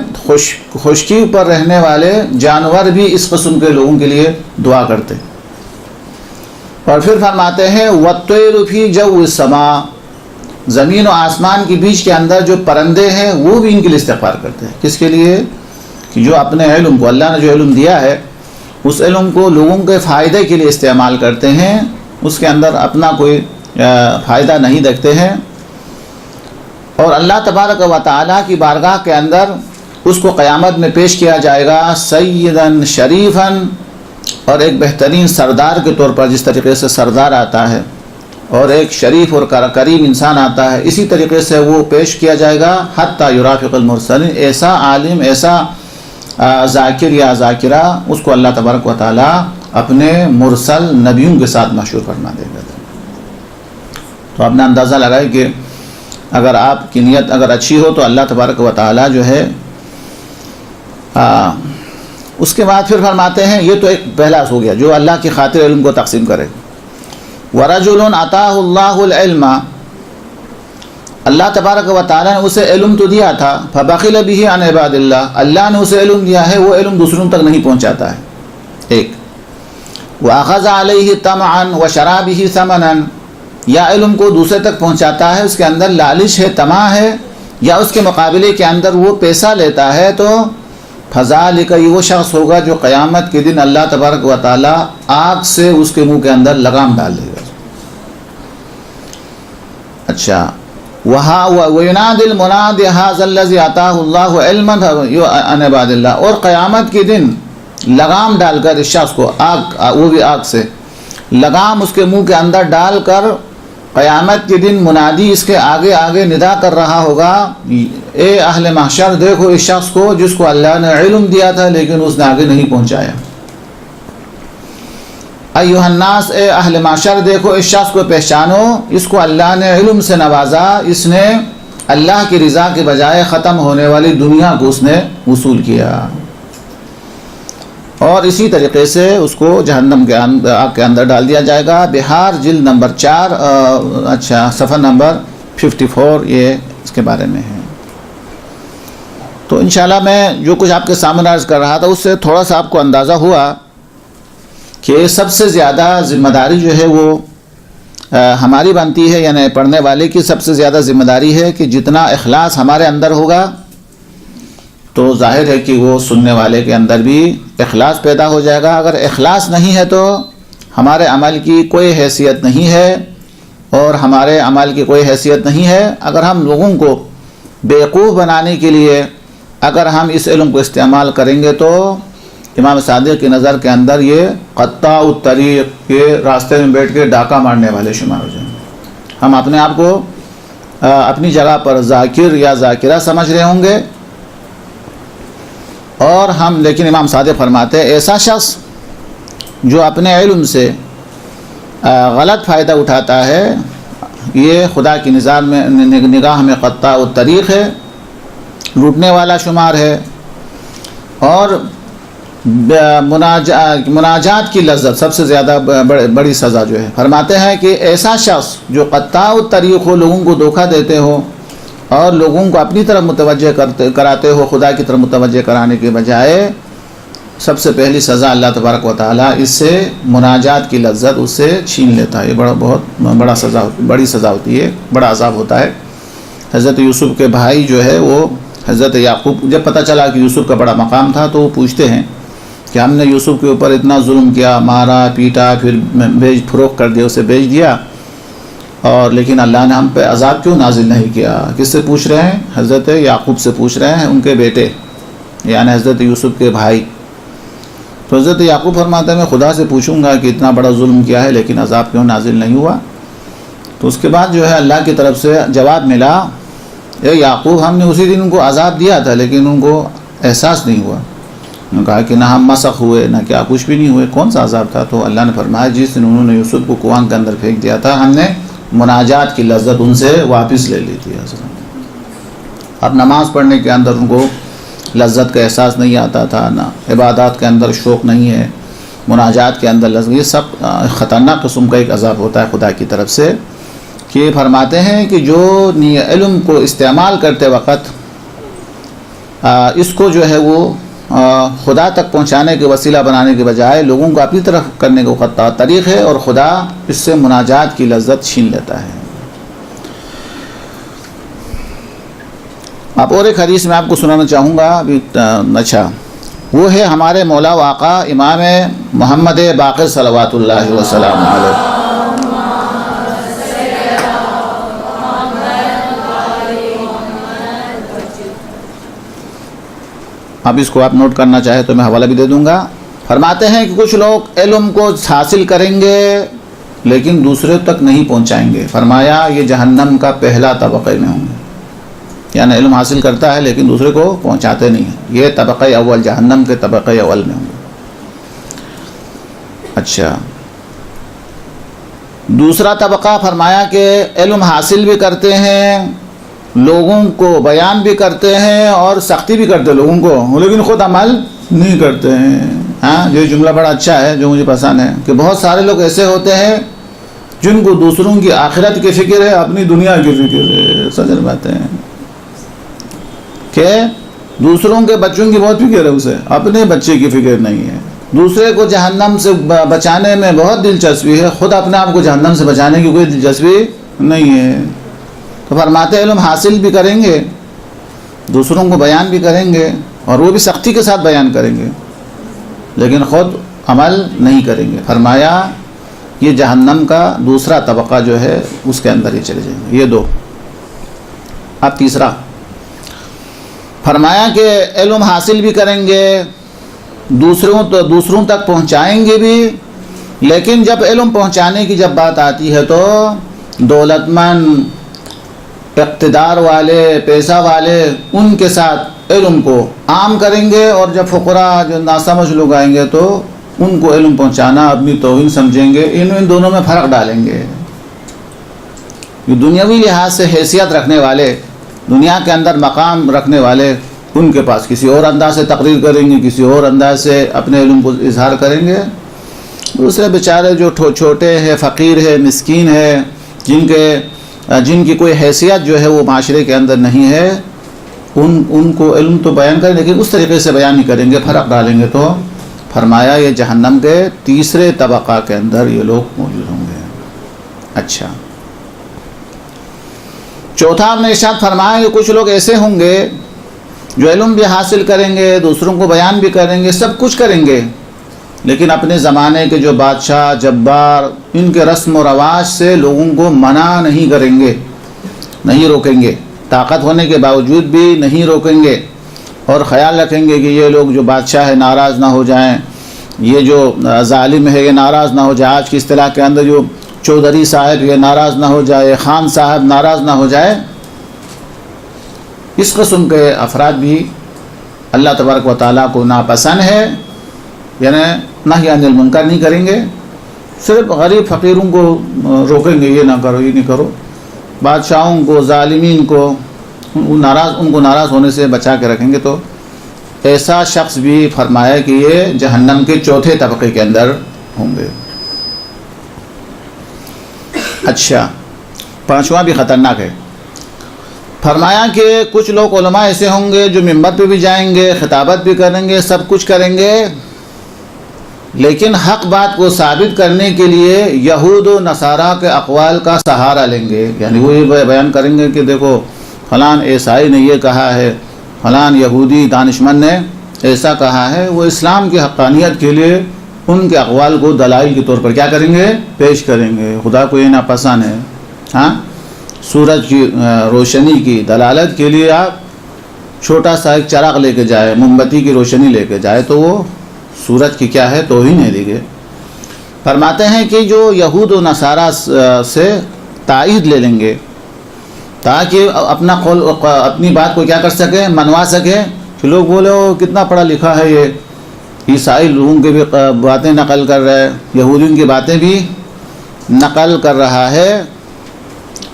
خشکی پر رہنے والے جانور بھی اس قسم کے لوگوں کے لیے دعا کرتے ہیں۔ اور پھر فرماتے ہیں وَالطَّيْرُ فِي جَوِّ السَّمَاءِ، زمین و آسمان کے بیچ کے اندر جو پرندے ہیں وہ بھی ان کے لیے استغفار کرتے ہیں۔ کس کے لیے؟ کہ جو اپنے علم کو، اللہ نے جو علم دیا ہے اس علم کو لوگوں کے فائدے کے لیے استعمال کرتے ہیں، اس کے اندر اپنا کوئی فائدہ نہیں دیکھتے ہیں، اور اللہ تبارک و تعالیٰ کی بارگاہ کے اندر اس کو قیامت میں پیش کیا جائے گا سیدن شریفن، اور ایک بہترین سردار کے طور پر، جس طریقے سے سردار آتا ہے اور ایک شریف اور کریم انسان آتا ہے، اسی طریقے سے وہ پیش کیا جائے گا حتی یرافق المرسلین، ایسا عالم، ایسا ذاکر یا ذاکرہ، اس کو اللہ تبارک و تعالیٰ اپنے مرسل نبیوں کے ساتھ مشہور فرما دے گا۔ تو آپ نے اندازہ لگائے کہ اگر آپ کی نیت اگر اچھی ہو تو اللہ تبارک و تعالیٰ جو ہے اس کے بعد پھر فرماتے ہیں، یہ تو ایک پہلا ہو گیا جو اللہ کی خاطر علم کو تقسیم کرے۔ وَرَجُلٌ آتَاهُ اللَّهُ الْعِلْمَ، اللہ تبارک و تعالیٰ نے اسے علم تو دیا تھا، فَبَخِلَ بِهِ عَنْ عِبَادِ اللَّهِ، اللہ نے اسے علم دیا ہے، وہ علم دوسروں تک نہیں پہنچاتا ہے، ایک۔ وَأَخَذَ عَلَيْهِ طَمْعًا وَشَرَى بِهِ ثَمَنًا، یا علم کو دوسرے تک پہنچاتا ہے، اس کے اندر لالچ ہے، طمع ہے، یا اس کے مقابلے کے اندر وہ پیسہ لیتا ہے، تو فَذَلِكَ، یہ وہ شخص ہوگا جو قیامت کے دن اللہ تبارک و تعالیٰ آگ سے اس کے منہ کے اندر لگام ڈال دے گا۔ اچھا، وَيُنَادِ الْمُنَادِ هَذَا الَّذِي آتَاهُ اللَّهُ عِلْمًا عَنْ عِبَادِ اللَّهِ، اور قیامت کے دن لگام ڈال کر اس شخص کو وہ بھی آگ سے لگام اس کے منہ کے اندر ڈال کر قیامت کے دن منادی اس کے آگے آگے ندا کر رہا ہوگا، اے اہل محشر دیکھو اس شخص کو جس کو اللہ نے علم دیا تھا لیکن اس نے آگے نہیں پہنچایا۔ ایھا الناس، اے اہل محشر دیکھو اس شخص کو پہچانو، اس کو اللہ نے علم سے نوازا، اس نے اللہ کی رضا کے بجائے ختم ہونے والی دنیا کو اس نے وصول کیا، اور اسی طریقے سے اس کو جہنم کے آگ کے اندر ڈال دیا جائے گا۔ بہار جلد نمبر 4 اچھا صفحہ نمبر 54 یہ اس کے بارے میں ہے۔ تو انشاءاللہ میں جو کچھ آپ کے سامنے عرض کر رہا تھا اس سے تھوڑا سا آپ کو اندازہ ہوا کہ سب سے زیادہ ذمہ داری جو ہے وہ ہماری بنتی ہے، یعنی پڑھنے والے کی سب سے زیادہ ذمہ داری ہے کہ جتنا اخلاص ہمارے اندر ہوگا تو ظاہر ہے کہ وہ سننے والے کے اندر بھی اخلاص پیدا ہو جائے گا۔ اگر اخلاص نہیں ہے تو ہمارے عمل کی کوئی حیثیت نہیں ہے، اور ہمارے عمل کی کوئی حیثیت نہیں ہے۔ اگر ہم لوگوں کو بیوقوف بنانے کے لیے اگر ہم اس علم کو استعمال کریں گے تو امام صادق کی نظر کے اندر یہ قطاع الطریق، یہ راستے میں بیٹھ کے ڈاکہ مارنے والے شمار ہو جائیں گے۔ ہم اپنے آپ کو اپنی جگہ پر ذاکر یا ذاکرہ سمجھ رہے ہوں گے، اور ہم لیکن امام صادق فرماتے ہیں ایسا شخص جو اپنے علم سے غلط فائدہ اٹھاتا ہے یہ خدا کی نگاہ میں قطاع الطریق ہے، لوٹنے والا شمار ہے، اور مناجات کی لذت سب سے زیادہ بڑی سزا جو ہے۔ فرماتے ہیں کہ ایسا شخص جو قطاع الطریق ہو، لوگوں کو دھوکہ دیتے ہو، اور لوگوں کو اپنی طرف متوجہ کراتے ہو، خدا کی طرف متوجہ کرانے کے بجائے سب سے پہلی سزا اللہ تبارک و تعالیٰ اس سے مناجات کی لذت اس سے چھین لیتا ہے۔ یہ بہت بڑی سزا ہوتی ہے، بڑا عذاب ہوتا ہے۔ حضرت یوسف کے بھائی جو ہے وہ حضرت یعقوب جب پتہ چلا کہ یوسف کا بڑا مقام تھا تو وہ پوچھتے ہیں کہ ہم نے یوسف کے اوپر اتنا ظلم کیا، مارا پیٹا، پھر فروخت کر دیا، اسے بیچ دیا، اور لیکن اللہ نے ہم پہ عذاب کیوں نازل نہیں کیا؟ کس سے پوچھ رہے ہیں؟ حضرت یعقوب سے پوچھ رہے ہیں، ان کے بیٹے یعنی حضرت یوسف کے بھائی۔ تو حضرت یعقوب فرماتے ہیں میں خدا سے پوچھوں گا کہ اتنا بڑا ظلم کیا ہے لیکن عذاب کیوں نازل نہیں ہوا؟ تو اس کے بعد جو ہے اللہ کی طرف سے جواب ملا، اے یعقوب ہم نے اسی دن ان کو عذاب دیا تھا لیکن ان کو احساس نہیں ہوا۔ انہوں نے کہا کہ نہ ہم مسخ ہوئے نہ کیا کچھ بھی نہیں ہوئے، کون سا عذاب تھا؟ تو اللہ نے فرمایا جس دن انہوں نے یوسف کو کنواں کے اندر پھینک دیا تھا ہم نے مناجات کی لذت ان سے واپس لے لی تھی۔ اب نماز پڑھنے کے اندر ان کو لذت کا احساس نہیں آتا تھا، نہ عبادات کے اندر شوق نہیں ہے، مناجات کے اندر لذت، یہ سب خطرناک قسم کا ایک عذاب ہوتا ہے خدا کی طرف سے۔ کہ فرماتے ہیں کہ جو علم کو استعمال کرتے وقت اس کو جو ہے وہ خدا تک پہنچانے کے وسیلہ بنانے کے بجائے لوگوں کو اپنی طرف کرنے کا طریق ہے، اور خدا اس سے مناجات کی لذت چھین لیتا ہے۔ اب اور ایک حدیث میں آپ کو سنانا چاہوں گا ابھی، اچھا وہ ہے ہمارے مولا و آقا امام محمد باقر صلوات اللہ وسلام علیہ۔ اب اس کو آپ نوٹ کرنا چاہے تو میں حوالہ بھی دے دوں گا۔ فرماتے ہیں کہ کچھ لوگ علم کو حاصل کریں گے لیکن دوسرے تک نہیں پہنچائیں گے۔ فرمایا یہ جہنم کا پہلا طبقہ میں ہوں گے، یعنی علم حاصل کرتا ہے لیکن دوسرے کو پہنچاتے نہیں ہیں، یہ طبقہ اول، جہنم کے طبقہ اول میں ہوں گے۔ اچھا دوسرا طبقہ فرمایا کہ علم حاصل بھی کرتے ہیں، لوگوں کو بیان بھی کرتے ہیں اور سختی بھی کرتے ہیں لوگوں کو، لیکن خود عمل نہیں کرتے ہیں۔ ہاں یہ جملہ بڑا اچھا ہے جو مجھے پسند ہے کہ بہت سارے لوگ ایسے ہوتے ہیں جن کو دوسروں کی آخرت کی فکر ہے، اپنی دنیا کی فکر ہے۔ سچ باتیں ہیں کہ دوسروں کے بچوں کی بہت فکر ہے، اسے اپنے بچے کی فکر نہیں ہے۔ دوسرے کو جہنم سے بچانے میں بہت دلچسپی ہے، خود اپنے آپ کو جہنم سے بچانے کی کوئی دلچسپی نہیں ہے۔ تو فرماتے علم حاصل بھی کریں گے، دوسروں کو بیان بھی کریں گے، اور وہ بھی سختی کے ساتھ بیان کریں گے، لیکن خود عمل نہیں کریں گے۔ فرمایا یہ جہنم کا دوسرا طبقہ جو ہے اس کے اندر ہی چلے جائیں گے۔ یہ دو۔ اب تیسرا فرمایا کہ علم حاصل بھی کریں گے، دوسروں تک پہنچائیں گے بھی، لیکن جب علم پہنچانے کی جب بات آتی ہے تو دولت مند، اقتدار والے، پیسہ والے ان کے ساتھ علم کو عام کریں گے، اور جب فقراء جو ناسمجھ لوگ آئیں گے تو ان کو علم پہنچانا اپنی توہین سمجھیں گے۔ ان دونوں میں فرق ڈالیں گے۔ یہ دنیاوی لحاظ سے حیثیت رکھنے والے، دنیا کے اندر مقام رکھنے والے، ان کے پاس کسی اور انداز سے تقریر کریں گے، کسی اور انداز سے اپنے علم کو اظہار کریں گے۔ دوسرے بیچارے جو چھوٹے ہیں، فقیر ہے، مسکین ہے، جن کی کوئی حیثیت جو ہے وہ معاشرے کے اندر نہیں ہے، ان کو علم تو بیان کریں لیکن اس طریقے سے بیان نہیں کریں گے، فرق ڈالیں گے۔ تو فرمایا یہ جہنم کے تیسرے طبقہ کے اندر یہ لوگ موجود ہوں گے۔ اچھا چوتھا ہم نے ارشاد فرمایا کہ کچھ لوگ ایسے ہوں گے جو علم بھی حاصل کریں گے، دوسروں کو بیان بھی کریں گے، سب کچھ کریں گے، لیکن اپنے زمانے کے جو بادشاہ، جبار، ان کے رسم و رواج سے لوگوں کو منع نہیں کریں گے، نہیں روکیں گے، طاقت ہونے کے باوجود بھی نہیں روکیں گے، اور خیال رکھیں گے کہ یہ لوگ جو بادشاہ ہے ناراض نہ ہو جائیں، یہ جو ظالم ہے یہ ناراض نہ ہو جائے، آج کی اصطلاح کے اندر جو چودھری صاحب یہ ناراض نہ ہو جائے، خان صاحب ناراض نہ ہو جائے۔ اس قسم کے افراد بھی اللہ تبارک و تعالیٰ کو ناپسند ہے، یعنی نہی عن المنکر نہیں کریں گے، صرف غریب فقیروں کو روکیں گے، یہ نہ کرو، یہ نہیں کرو، بادشاہوں کو، ظالمین کو، ان کو ناراض ہونے سے بچا کے رکھیں گے۔ تو ایسا شخص بھی فرمایا کہ یہ جہنم کے چوتھے طبقے کے اندر ہوں گے۔ اچھا پانچواں بھی خطرناک ہے۔ فرمایا کہ کچھ لوگ علماء ایسے ہوں گے جو ممبر پہ بھی جائیں گے، خطابت بھی کریں گے، سب کچھ کریں گے، لیکن حق بات کو ثابت کرنے کے لیے یہود و نصارہ کے اقوال کا سہارا لیں گے. یعنی وہ یہ بیان کریں گے کہ دیکھو فلان عیسائی نے یہ کہا ہے، فلان یہودی دانشمند نے ایسا کہا ہے. وہ اسلام کی حقانیت کے لیے ان کے اقوال کو دلائل کے طور پر کیا کریں گے؟ پیش کریں گے. خدا کو یہ ناپسند ہے. ہاں، سورج کی روشنی کی دلالت کے لیے آپ چھوٹا سا ایک چراغ لے کے جائے، موم بتی کی روشنی لے کے جائے تو وہ سورج کی کیا ہے؟ توہین ہے. دیکھیے فرماتے ہیں کہ جو یہود و نصارہ سے تائید لے لیں گے تاکہ اپنا قول اپنی بات کو کیا کر سکے؟ منوا سکے. کہ لوگ بولے وہ کتنا پڑھا لکھا ہے، یہ عیسائی لوگوں کی بھی باتیں نقل کر رہا ہے، یہودیوں کی باتیں بھی نقل کر رہا ہے.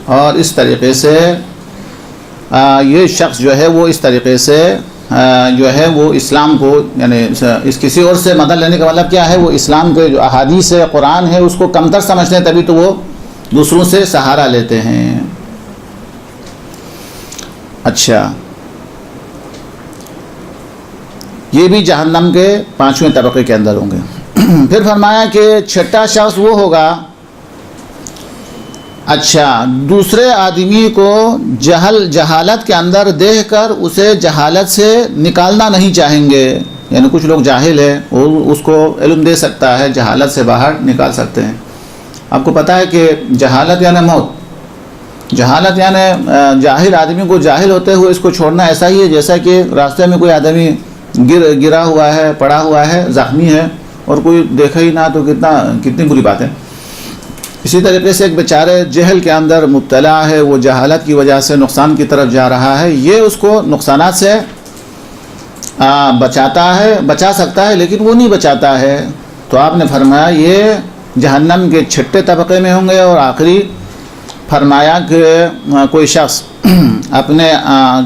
اور اس طریقے سے یہ شخص جو ہے وہ اس طریقے سے جو ہے وہ اسلام کو، یعنی اس کسی اور سے مدد لینے کا مطلب کیا ہے؟ وہ اسلام کے جو احادیث ہے، قرآن ہے، اس کو کمتر سمجھتے ہیں، تبھی تو وہ دوسروں سے سہارا لیتے ہیں. اچھا، یہ بھی جہنم کے 5ویں طبقے کے اندر ہوں گے. پھر فرمایا کہ چھٹا شخص وہ ہوگا، اچھا، دوسرے آدمی کو جہالت کے اندر دیکھ کر اسے جہالت سے نکالنا نہیں چاہیں گے. یعنی کچھ لوگ جاہل ہیں، وہ اس کو علم دے سکتا ہے، جہالت سے باہر نکال سکتے ہیں. آپ کو پتہ ہے کہ جہالت یعنی موت، جہالت یعنی جاہل آدمی کو جاہل ہوتے ہوئے اس کو چھوڑنا ایسا ہی ہے جیسا کہ راستے میں کوئی آدمی گرا ہوا ہے، پڑا ہوا ہے، زخمی ہے اور کوئی دیکھا ہی نہ، تو کتنی بری بات ہے. اسی طریقے سے ایک بیچارے جہل کے اندر مبتلا ہے، وہ جہالت کی وجہ سے نقصان کی طرف جا رہا ہے، یہ اس کو نقصانات سے بچا سکتا ہے لیکن وہ نہیں بچاتا ہے. تو آپ نے فرمایا یہ جہنم کے چھٹے طبقے میں ہوں گے. اور آخری فرمایا کہ کوئی شخص اپنے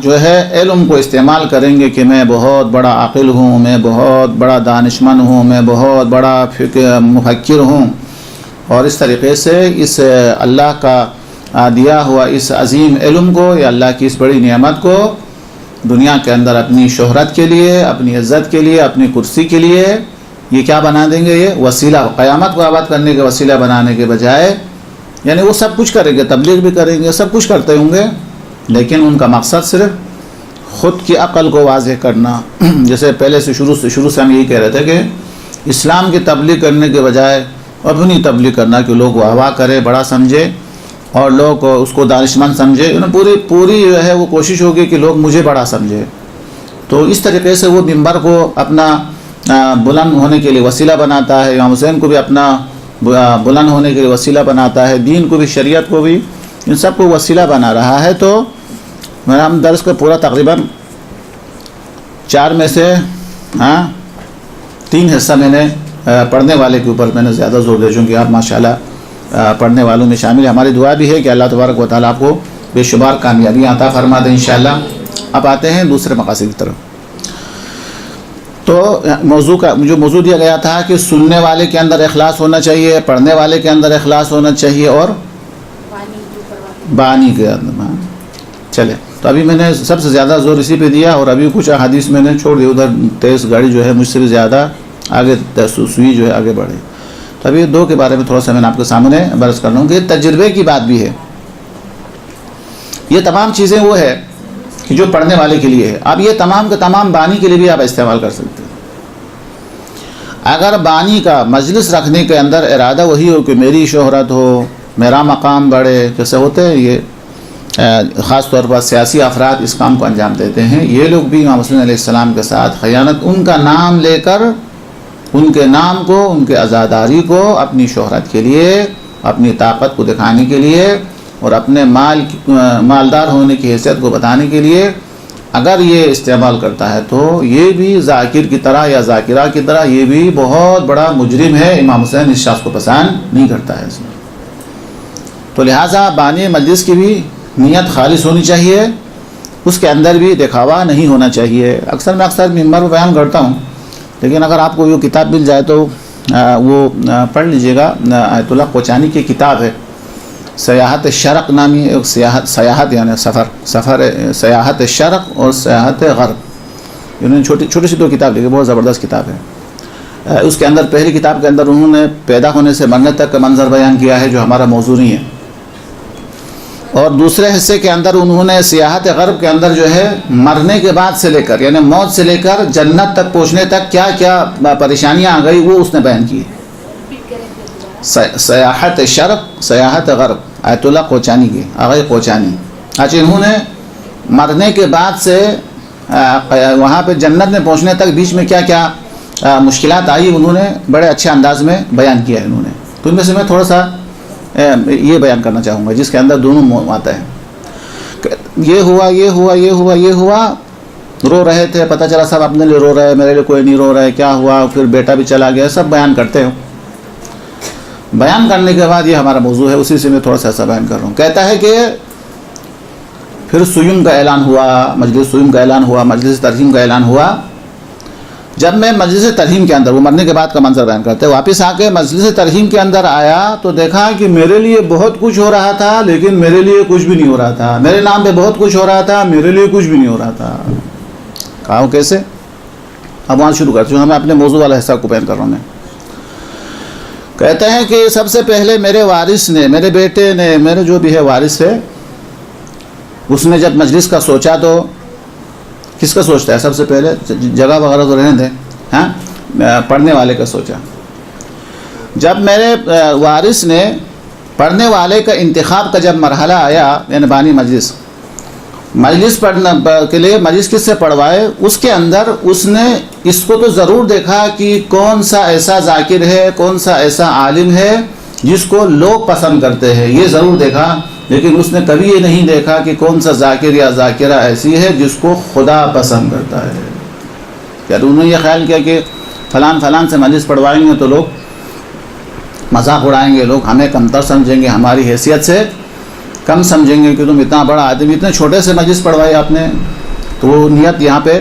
جو ہے علم کو استعمال کریں گے کہ میں بہت بڑا عاقل ہوں، میں بہت بڑا دانشمند ہوں، میں بہت بڑا مفکر ہوں، اور اس طریقے سے اس اللہ کا دیا ہوا اس عظیم علم کو یا اللہ کی اس بڑی نعمت کو دنیا کے اندر اپنی شہرت کے لیے، اپنی عزت کے لیے، اپنی کرسی کے لیے یہ کیا بنا دیں گے؟ یہ وسیلہ، قیامت کو آباد کرنے کے وسیلہ بنانے کے بجائے، یعنی وہ سب کچھ کریں گے، تبلیغ بھی کریں گے، سب کچھ کرتے ہوں گے، لیکن ان کا مقصد صرف خود کی عقل کو واضح کرنا. جیسے پہلے سے شروع سے ہم یہی کہہ رہے تھے کہ اسلام کی تبلیغ کرنے کے بجائے اپنی تبلیغ کرنا، کہ لوگ واہ واہ کرے، بڑا سمجھے اور لوگ اس کو دانشمند سمجھے. پوری جو ہے وہ کوشش ہوگی کہ لوگ مجھے بڑا سمجھے. تو اس طریقے سے وہ منبر کو اپنا بلند ہونے کے لیے وسیلہ بناتا ہے، امام حسین کو بھی اپنا بلند ہونے کے لیے وسیلہ بناتا ہے، دین کو بھی، شریعت کو بھی، ان سب کو وسیلہ بنا رہا ہے. تو میرا درس کا پورا تقریباً 4 میں سے 3 حصہ میں نے پڑھنے والے کے اوپر میں نے زیادہ زور دے، چونکہ آپ ماشاءاللہ پڑھنے والوں میں شامل ہیں. ہماری دعا بھی ہے کہ اللہ تبارک و تعالیٰ آپ کو بے شمار کامیابیاں عطا فرما دیں انشاءاللہ. اب آتے ہیں دوسرے مقاصد کی طرف. تو جو موضوع دیا گیا تھا کہ سننے والے کے اندر اخلاص ہونا چاہیے، پڑھنے والے کے اندر اخلاص ہونا چاہیے، اور بانی کے اندر. چلے، تو ابھی میں نے سب سے زیادہ زور اسی پہ دیا، اور ابھی کچھ احادیث میں نے چھوڑ دی، ادھر تیز گاڑی جو ہے مجھ سے بھی زیادہ آگے سوئی جو ہے آگے بڑھے. تو ابھی 2 کے بارے میں تھوڑا سا میں نے آپ کے سامنے برس کر لوں کہ تجربے کی بات بھی ہے. یہ تمام چیزیں وہ ہے کہ جو پڑھنے والے کے لیے ہے. اب یہ تمام کے تمام بانی کے لیے بھی آپ استعمال کر سکتے ہیں. اگر بانی کا مجلس رکھنے کے اندر ارادہ وہی ہو کہ میری شہرت ہو، میرا مقام بڑھے، جیسے ہوتے ہیں یہ خاص طور پر سیاسی افراد اس کام کو انجام دیتے ہیں. یہ لوگ بھی امام حسین علیہ السلام کے ساتھ خیانت، ان کا نام لے کر، ان کے نام کو، ان کے عزاداری کو اپنی شہرت کے لیے، اپنی طاقت کو دکھانے کے لیے اور اپنے مالدار ہونے کی حیثیت کو بتانے کے لیے اگر یہ استعمال کرتا ہے تو یہ بھی ذاکر کی طرح یا ذاکرہ کی طرح یہ بھی بہت بڑا مجرم ہے. امام حسین اس شخص کو پسند نہیں کرتا ہے اس میں. تو لہٰذا بانی مجلس کی بھی نیت خالص ہونی چاہیے، اس کے اندر بھی دکھاوا نہیں ہونا چاہیے. اکثر میں ممبر پر بیان کرتا ہوں، لیکن اگر آپ کو وہ کتاب مل جائے تو وہ پڑھ لیجئے گا. آیت اللہ کوچانی کی کتاب ہے سیاحت شرق نامی ایک سیاحت یعنی سفر سیاحت شرق اور سیاحت غرب، انہوں نے چھوٹی سی 2 کتاب لکھی، بہت زبردست کتاب ہے۔ اس کے اندر پہلی کتاب کے اندر انہوں نے پیدا ہونے سے مرنے تک کا منظر بیان کیا ہے جو ہمارا موضوع نہیں ہے، اور دوسرے حصے کے اندر انہوں نے سیاحت غرب کے اندر جو ہے مرنے کے بعد سے لے کر یعنی موت سے لے کر جنت تک پہنچنے تک کیا کیا پریشانیاں آ گئی وہ اس نے بیان کی۔ سیاحت شرق سیاحت غرب، آیت اللہ کوچانی کی، آغا کوچانی۔ اچھا، انہوں نے مرنے کے بعد سے وہاں پہ جنت میں پہنچنے تک بیچ میں کیا کیا مشکلات آئی انہوں نے بڑے اچھے انداز میں بیان کیا ہے انہوں نے۔ تو ان میں سے میں تھوڑا سا یہ بیان کرنا چاہوں گا جس کے اندر دونوں آتا ہے۔ یہ ہوا یہ ہوا یہ ہوا یہ ہوا، رو رہے تھے، پتہ چلا سب اپنے لیے رو رہے، میرے لیے کوئی نہیں رو رہا ہے، کیا ہوا، پھر بیٹا بھی چلا گیا، سب بیان کرتے ہو۔ بیان کرنے کے بعد یہ ہمارا موضوع ہے، اسی سے میں تھوڑا سا ایسا بیان کر رہا ہوں۔ کہتا ہے کہ پھر سیوم کا اعلان ہوا، مجلس سیوم کا اعلان ہوا، مجلس ترحیم کا اعلان ہوا۔ جب میں مجلس ترحیم کے اندر، وہ مرنے کے بعد کا منظر بیان کرتے ہیں، واپس آ کے مجلس ترحیم کے اندر آیا تو دیکھا کہ میرے لیے بہت کچھ ہو رہا تھا لیکن میرے لیے کچھ بھی نہیں ہو رہا تھا، میرے نام پہ بہت کچھ ہو رہا تھا، میرے لیے کچھ بھی نہیں ہو رہا تھا۔ کہا کیسے؟ اب وہاں شروع کرتے ہیں، میں اپنے موضوع والا حصہ کو بیان کر رہا ہوں۔ میں کہتے ہیں کہ سب سے پہلے میرے وارث نے، میرے بیٹے نے، میرے جو بھی ہے وارث ہے، اس نے جب مجلس کا سوچا تو کس کا سوچتا ہے سب سے پہلے؟ جگہ وغیرہ تو رہنے دیں، ہاں، پڑھنے والے کا سوچا۔ جب میرے وارث نے پڑھنے والے کا انتخاب کا جب مرحلہ آیا، یعنی بانی مجلس پڑھنے کے لیے مجلس کس سے پڑھوائے، اس کے اندر اس نے اس کو تو ضرور دیکھا کہ کون سا ایسا ذاکر ہے، کون سا ایسا عالم ہے جس کو لوگ پسند کرتے ہیں، یہ ضرور دیکھا، لیکن اس نے کبھی یہ نہیں دیکھا کہ کون سا ذاکر یا ذاکرہ ایسی ہے جس کو خدا پسند کرتا ہے۔ کیا انہوں نے یہ خیال کیا کہ فلان سے مجلس پڑھوائیں گے تو لوگ مذاق اڑائیں گے، لوگ ہمیں کمتر سمجھیں گے، ہماری حیثیت سے کم سمجھیں گے کہ تم اتنا بڑا آدمی، اتنے چھوٹے سے مجلس پڑھوائی آپ نے؟ تو وہ نیت یہاں پہ،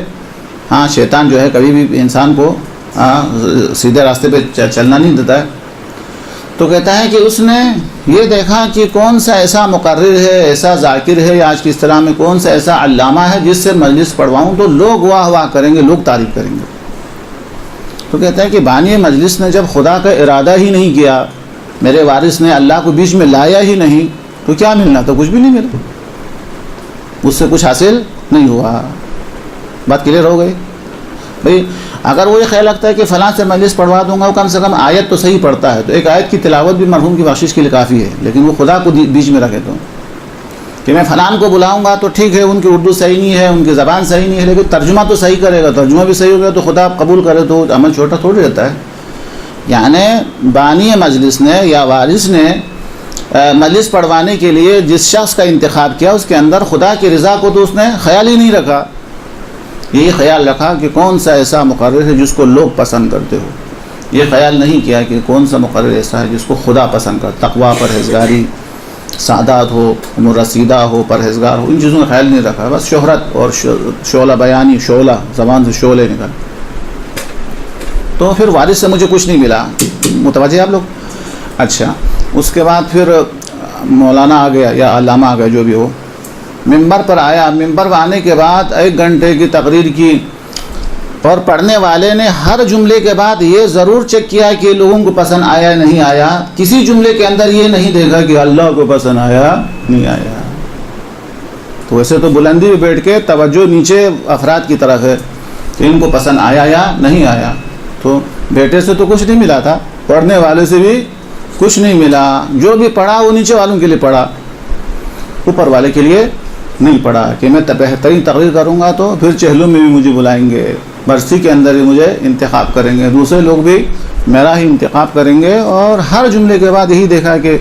ہاں، شیطان جو ہے کبھی بھی انسان کو سیدھے راستے پہ چلنا نہیں دیتا ہے۔ تو کہتا ہے کہ اس نے یہ دیکھا کہ کون سا ایسا مقرر ہے، ایسا ذاکر ہے، یا آج کی اصطلاح میں کون سا ایسا علامہ ہے جس سے مجلس پڑھواؤں تو لوگ واہ واہ کریں گے، لوگ تعریف کریں گے۔ تو کہتا ہے کہ بانی مجلس نے جب خدا کا ارادہ ہی نہیں کیا، میرے وارث نے اللہ کو بیچ میں لایا ہی نہیں، تو کیا ملنا تھا؟ کچھ بھی نہیں ملا، اس سے کچھ حاصل نہیں ہوا۔ بات کلیئر ہو گئی بھائی؟ اگر وہ یہ خیال رکھتا ہے کہ فلاں سے مجلس پڑھوا دوں گا، وہ کم سے کم آیت تو صحیح پڑھتا ہے، تو ایک آیت کی تلاوت بھی مرحوم کی بخشش کے لیے کافی ہے، لیکن وہ خدا کو بیچ میں رکھے تو کہ میں فلان کو بلاؤں گا تو ٹھیک ہے، ان کی اردو صحیح نہیں ہے، ان کی زبان صحیح نہیں ہے، لیکن ترجمہ تو صحیح کرے گا، ترجمہ بھی صحیح ہو گیا تو خدا قبول کرے تو عمل چھوٹا تھوڑی رہتا ہے۔ یعنی بانی مجلس نے یا وارث نے مجلس پڑھوانے کے لیے جس شخص کا انتخاب کیا، اس کے اندر خدا کی رضا کو تو اس نے خیال ہی نہیں رکھا، یہی خیال رکھا کہ کون سا ایسا مقرر ہے جس کو لوگ پسند کرتے ہو، یہ خیال نہیں کیا کہ کون سا مقرر ایسا ہے جس کو خدا پسند کرتا، تقویٰ، پرہیزگاری، سعادت ہو، رسیدہ ہو، پرہیزگار ہو، ان چیزوں کا خیال نہیں رکھا، بس شہرت اور شعلہ بیانی، شعلہ زبان سے شعلے نکل۔ تو پھر وارث سے مجھے کچھ نہیں ملا، متوجہ آپ لوگ؟ اچھا، اس کے بعد پھر مولانا آ گیا یا علامہ آ گیا جو بھی ہو، ممبر پر آیا، ممبر پر آنے کے بعد 1 گھنٹے کی تقریر کی، اور پڑھنے والے نے ہر جملے کے بعد یہ ضرور چیک کیا کہ لوگوں کو پسند آیا نہیں آیا، کسی جملے کے اندر یہ نہیں دیکھا کہ اللہ کو پسند آیا نہیں آیا۔ تو ویسے تو بلندی میں بیٹھ کے توجہ نیچے افراد کی طرف ہے کہ ان کو پسند آیا یا نہیں آیا، تو بیٹے سے تو کچھ نہیں ملا تھا، پڑھنے والے سے بھی کچھ نہیں ملا، جو بھی پڑھا وہ نیچے والوں کے لیے پڑھا، اوپر والے کے لیے نہیں پڑھا کہ میں بہترین تقریر کروں گا تو پھر چہلوں میں بھی مجھے بلائیں گے، برسی کے اندر ہی مجھے انتخاب کریں گے، دوسرے لوگ بھی میرا ہی انتخاب کریں گے، اور ہر جملے کے بعد یہی دیکھا کہ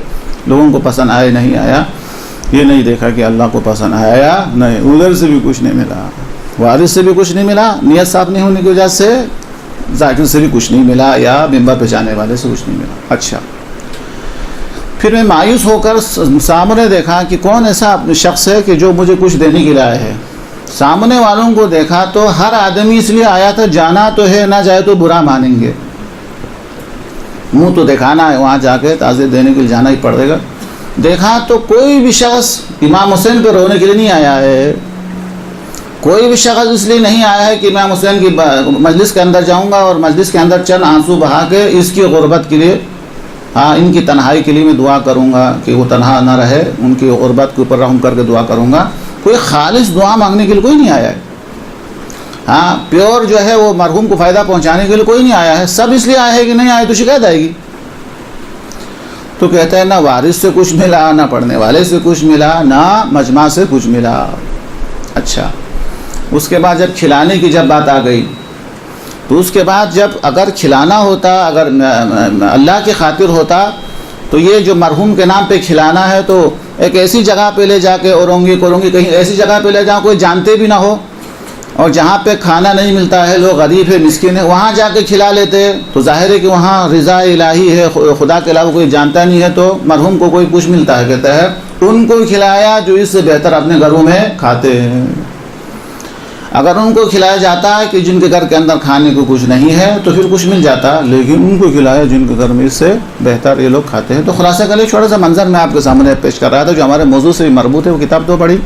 لوگوں کو پسند آیا نہیں آیا، یہ نہیں دیکھا کہ اللہ کو پسند آیا نہیں، ادھر سے بھی کچھ نہیں ملا، وارث سے بھی کچھ نہیں ملا، نیت صاف نہیں ہونے کی وجہ سے ذاکر سے بھی کچھ نہیں ملا، یا ممبر پہ جانے والے سے کچھ نہیں ملا۔ اچھا، پھر میں مایوس ہو کر سامنے دیکھا کہ کون ایسا شخص ہے کہ جو مجھے کچھ دینے کے لیے آیا ہے۔ سامنے والوں کو دیکھا تو ہر آدمی اس لیے آیا تھا، جانا تو ہے، نہ جائے تو برا مانیں گے، منہ تو دکھانا ہے، وہاں جا کے تعزیت دینے کے لیے جانا ہی پڑے گا، دیکھا تو کوئی بھی شخص امام حسین پہ رونے کے لیے نہیں آیا ہے، کوئی بھی شخص اس لیے نہیں آیا ہے کہ امام حسین کی مجلس کے اندر جاؤں گا اور مجلس کے اندر چند آنسو بہا کے اس کی غربت کے لیے، ان کی تنہائی کے لیے میں دعا کروں گا کہ وہ تنہا نہ رہے، ان کی غربت کے اوپر رحم کر کے دعا کروں گا. کوئی خالص دعا مانگنے کے لیے کوئی نہیں آیا ہے. پیور جو ہے وہ مرحوم کو فائدہ پہنچانے کے لیے کوئی نہیں آیا ہے. سب اس لیے آئے ہیں کہ نہیں آئے تو شکایت آئے گی. تو کہتا ہے نہ وارث سے کچھ ملا، نہ پڑھنے والے سے کچھ ملا، نہ مجمع سے کچھ ملا. اچھا، اس کے بعد جب کھلانے کی جب بات آ گئی تو اس کے بعد جب اگر کھلانا ہوتا، اگر اللہ کی خاطر ہوتا تو یہ جو مرحوم کے نام پہ کھلانا ہے تو ایک ایسی جگہ پہ لے جا کے اورنگی کہیں ایسی جگہ پہ لے جاؤ کوئی جانتے بھی نہ ہو، اور جہاں پہ کھانا نہیں ملتا ہے، لوگ غریب ہے مسکین ہے، وہاں جا کے کھلا لیتے تو ظاہر ہے کہ وہاں رضا الہی ہے، خدا کے علاوہ کوئی جانتا نہیں ہے تو مرحوم کو کوئی کچھ ملتا ہے. کہتا ہے ان کو کھلایا جو اس سے بہتر اپنے گھروں میں کھاتے ہیں. اگر ان کو کھلایا جاتا ہے کہ جن کے گھر کے اندر کھانے کو کچھ نہیں ہے تو پھر کچھ مل جاتا، لیکن ان کو کھلایا جن کے گھر میں اس سے بہتر یہ لوگ کھاتے ہیں. تو خلاصہ کر لیں، چھوٹا سا منظر میں آپ کے سامنے پیش کر رہا تھا جو ہمارے موضوع سے مربوط ہے. وہ کتاب تو بڑی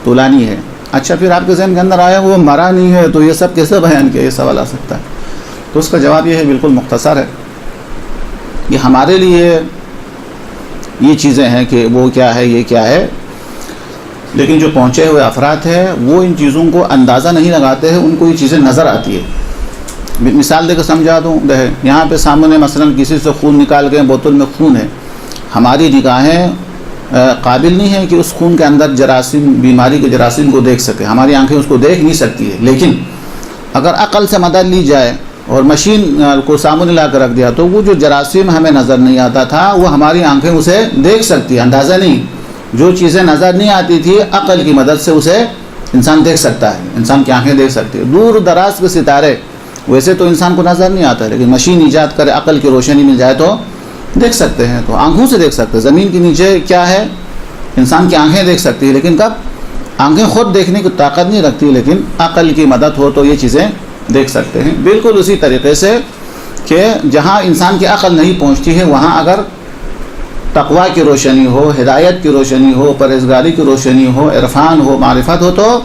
طولانی ہے. اچھا، پھر آپ کے ذہن کے اندر آیا وہ مرا نہیں ہے تو یہ سب کیسے بیان کیا، یہ سوال آ سکتا ہے. تو اس کا جواب یہ ہے، بالکل مختصر ہے. یہ ہمارے لیے یہ چیزیں ہیں کہ وہ کیا ہے یہ کیا ہے، لیکن جو پہنچے ہوئے افراد ہیں وہ ان چیزوں کو اندازہ نہیں لگاتے ہیں، ان کو یہ چیزیں نظر آتی ہے. مثال دے کے سمجھا دوں، یہاں پہ سامنے مثلا کسی سے خون نکال کے بوتل میں خون ہے، ہماری نگاہیں قابل نہیں ہے کہ اس خون کے اندر جراثیم، بیماری کے جراثیم کو دیکھ سکے، ہماری آنکھیں اس کو دیکھ نہیں سکتی ہے. لیکن اگر عقل سے مدد لی جائے اور مشین کو سامنے لا کر رکھ دیا تو وہ جو جراثیم ہمیں نظر نہیں آتا تھا وہ ہماری آنکھیں اسے دیکھ سکتی ہے. اندازہ نہیں، جو چیزیں نظر نہیں آتی تھی عقل کی مدد سے اسے انسان دیکھ سکتا ہے، انسان کی آنکھیں دیکھ سکتی ہے. دور دراز کے ستارے ویسے تو انسان کو نظر نہیں آتا ہے، لیکن مشین ایجاد کرے، عقل کی روشنی مل جائے تو دیکھ سکتے ہیں. تو آنکھوں سے دیکھ سکتے ہیں. زمین کے نیچے کیا ہے انسان کی آنکھیں دیکھ سکتی ہے، لیکن کب آنکھیں خود دیکھنے کی طاقت نہیں رکھتی، لیکن عقل کی مدد ہو تو یہ چیزیں دیکھ سکتے ہیں. بالکل اسی طریقے سے کہ جہاں انسان کی عقل نہیں پہنچتی ہے وہاں اگر تقویٰ کی روشنی ہو، ہدایت کی روشنی ہو، پرہیزگاری کی روشنی ہو، عرفان ہو، معرفت ہو تو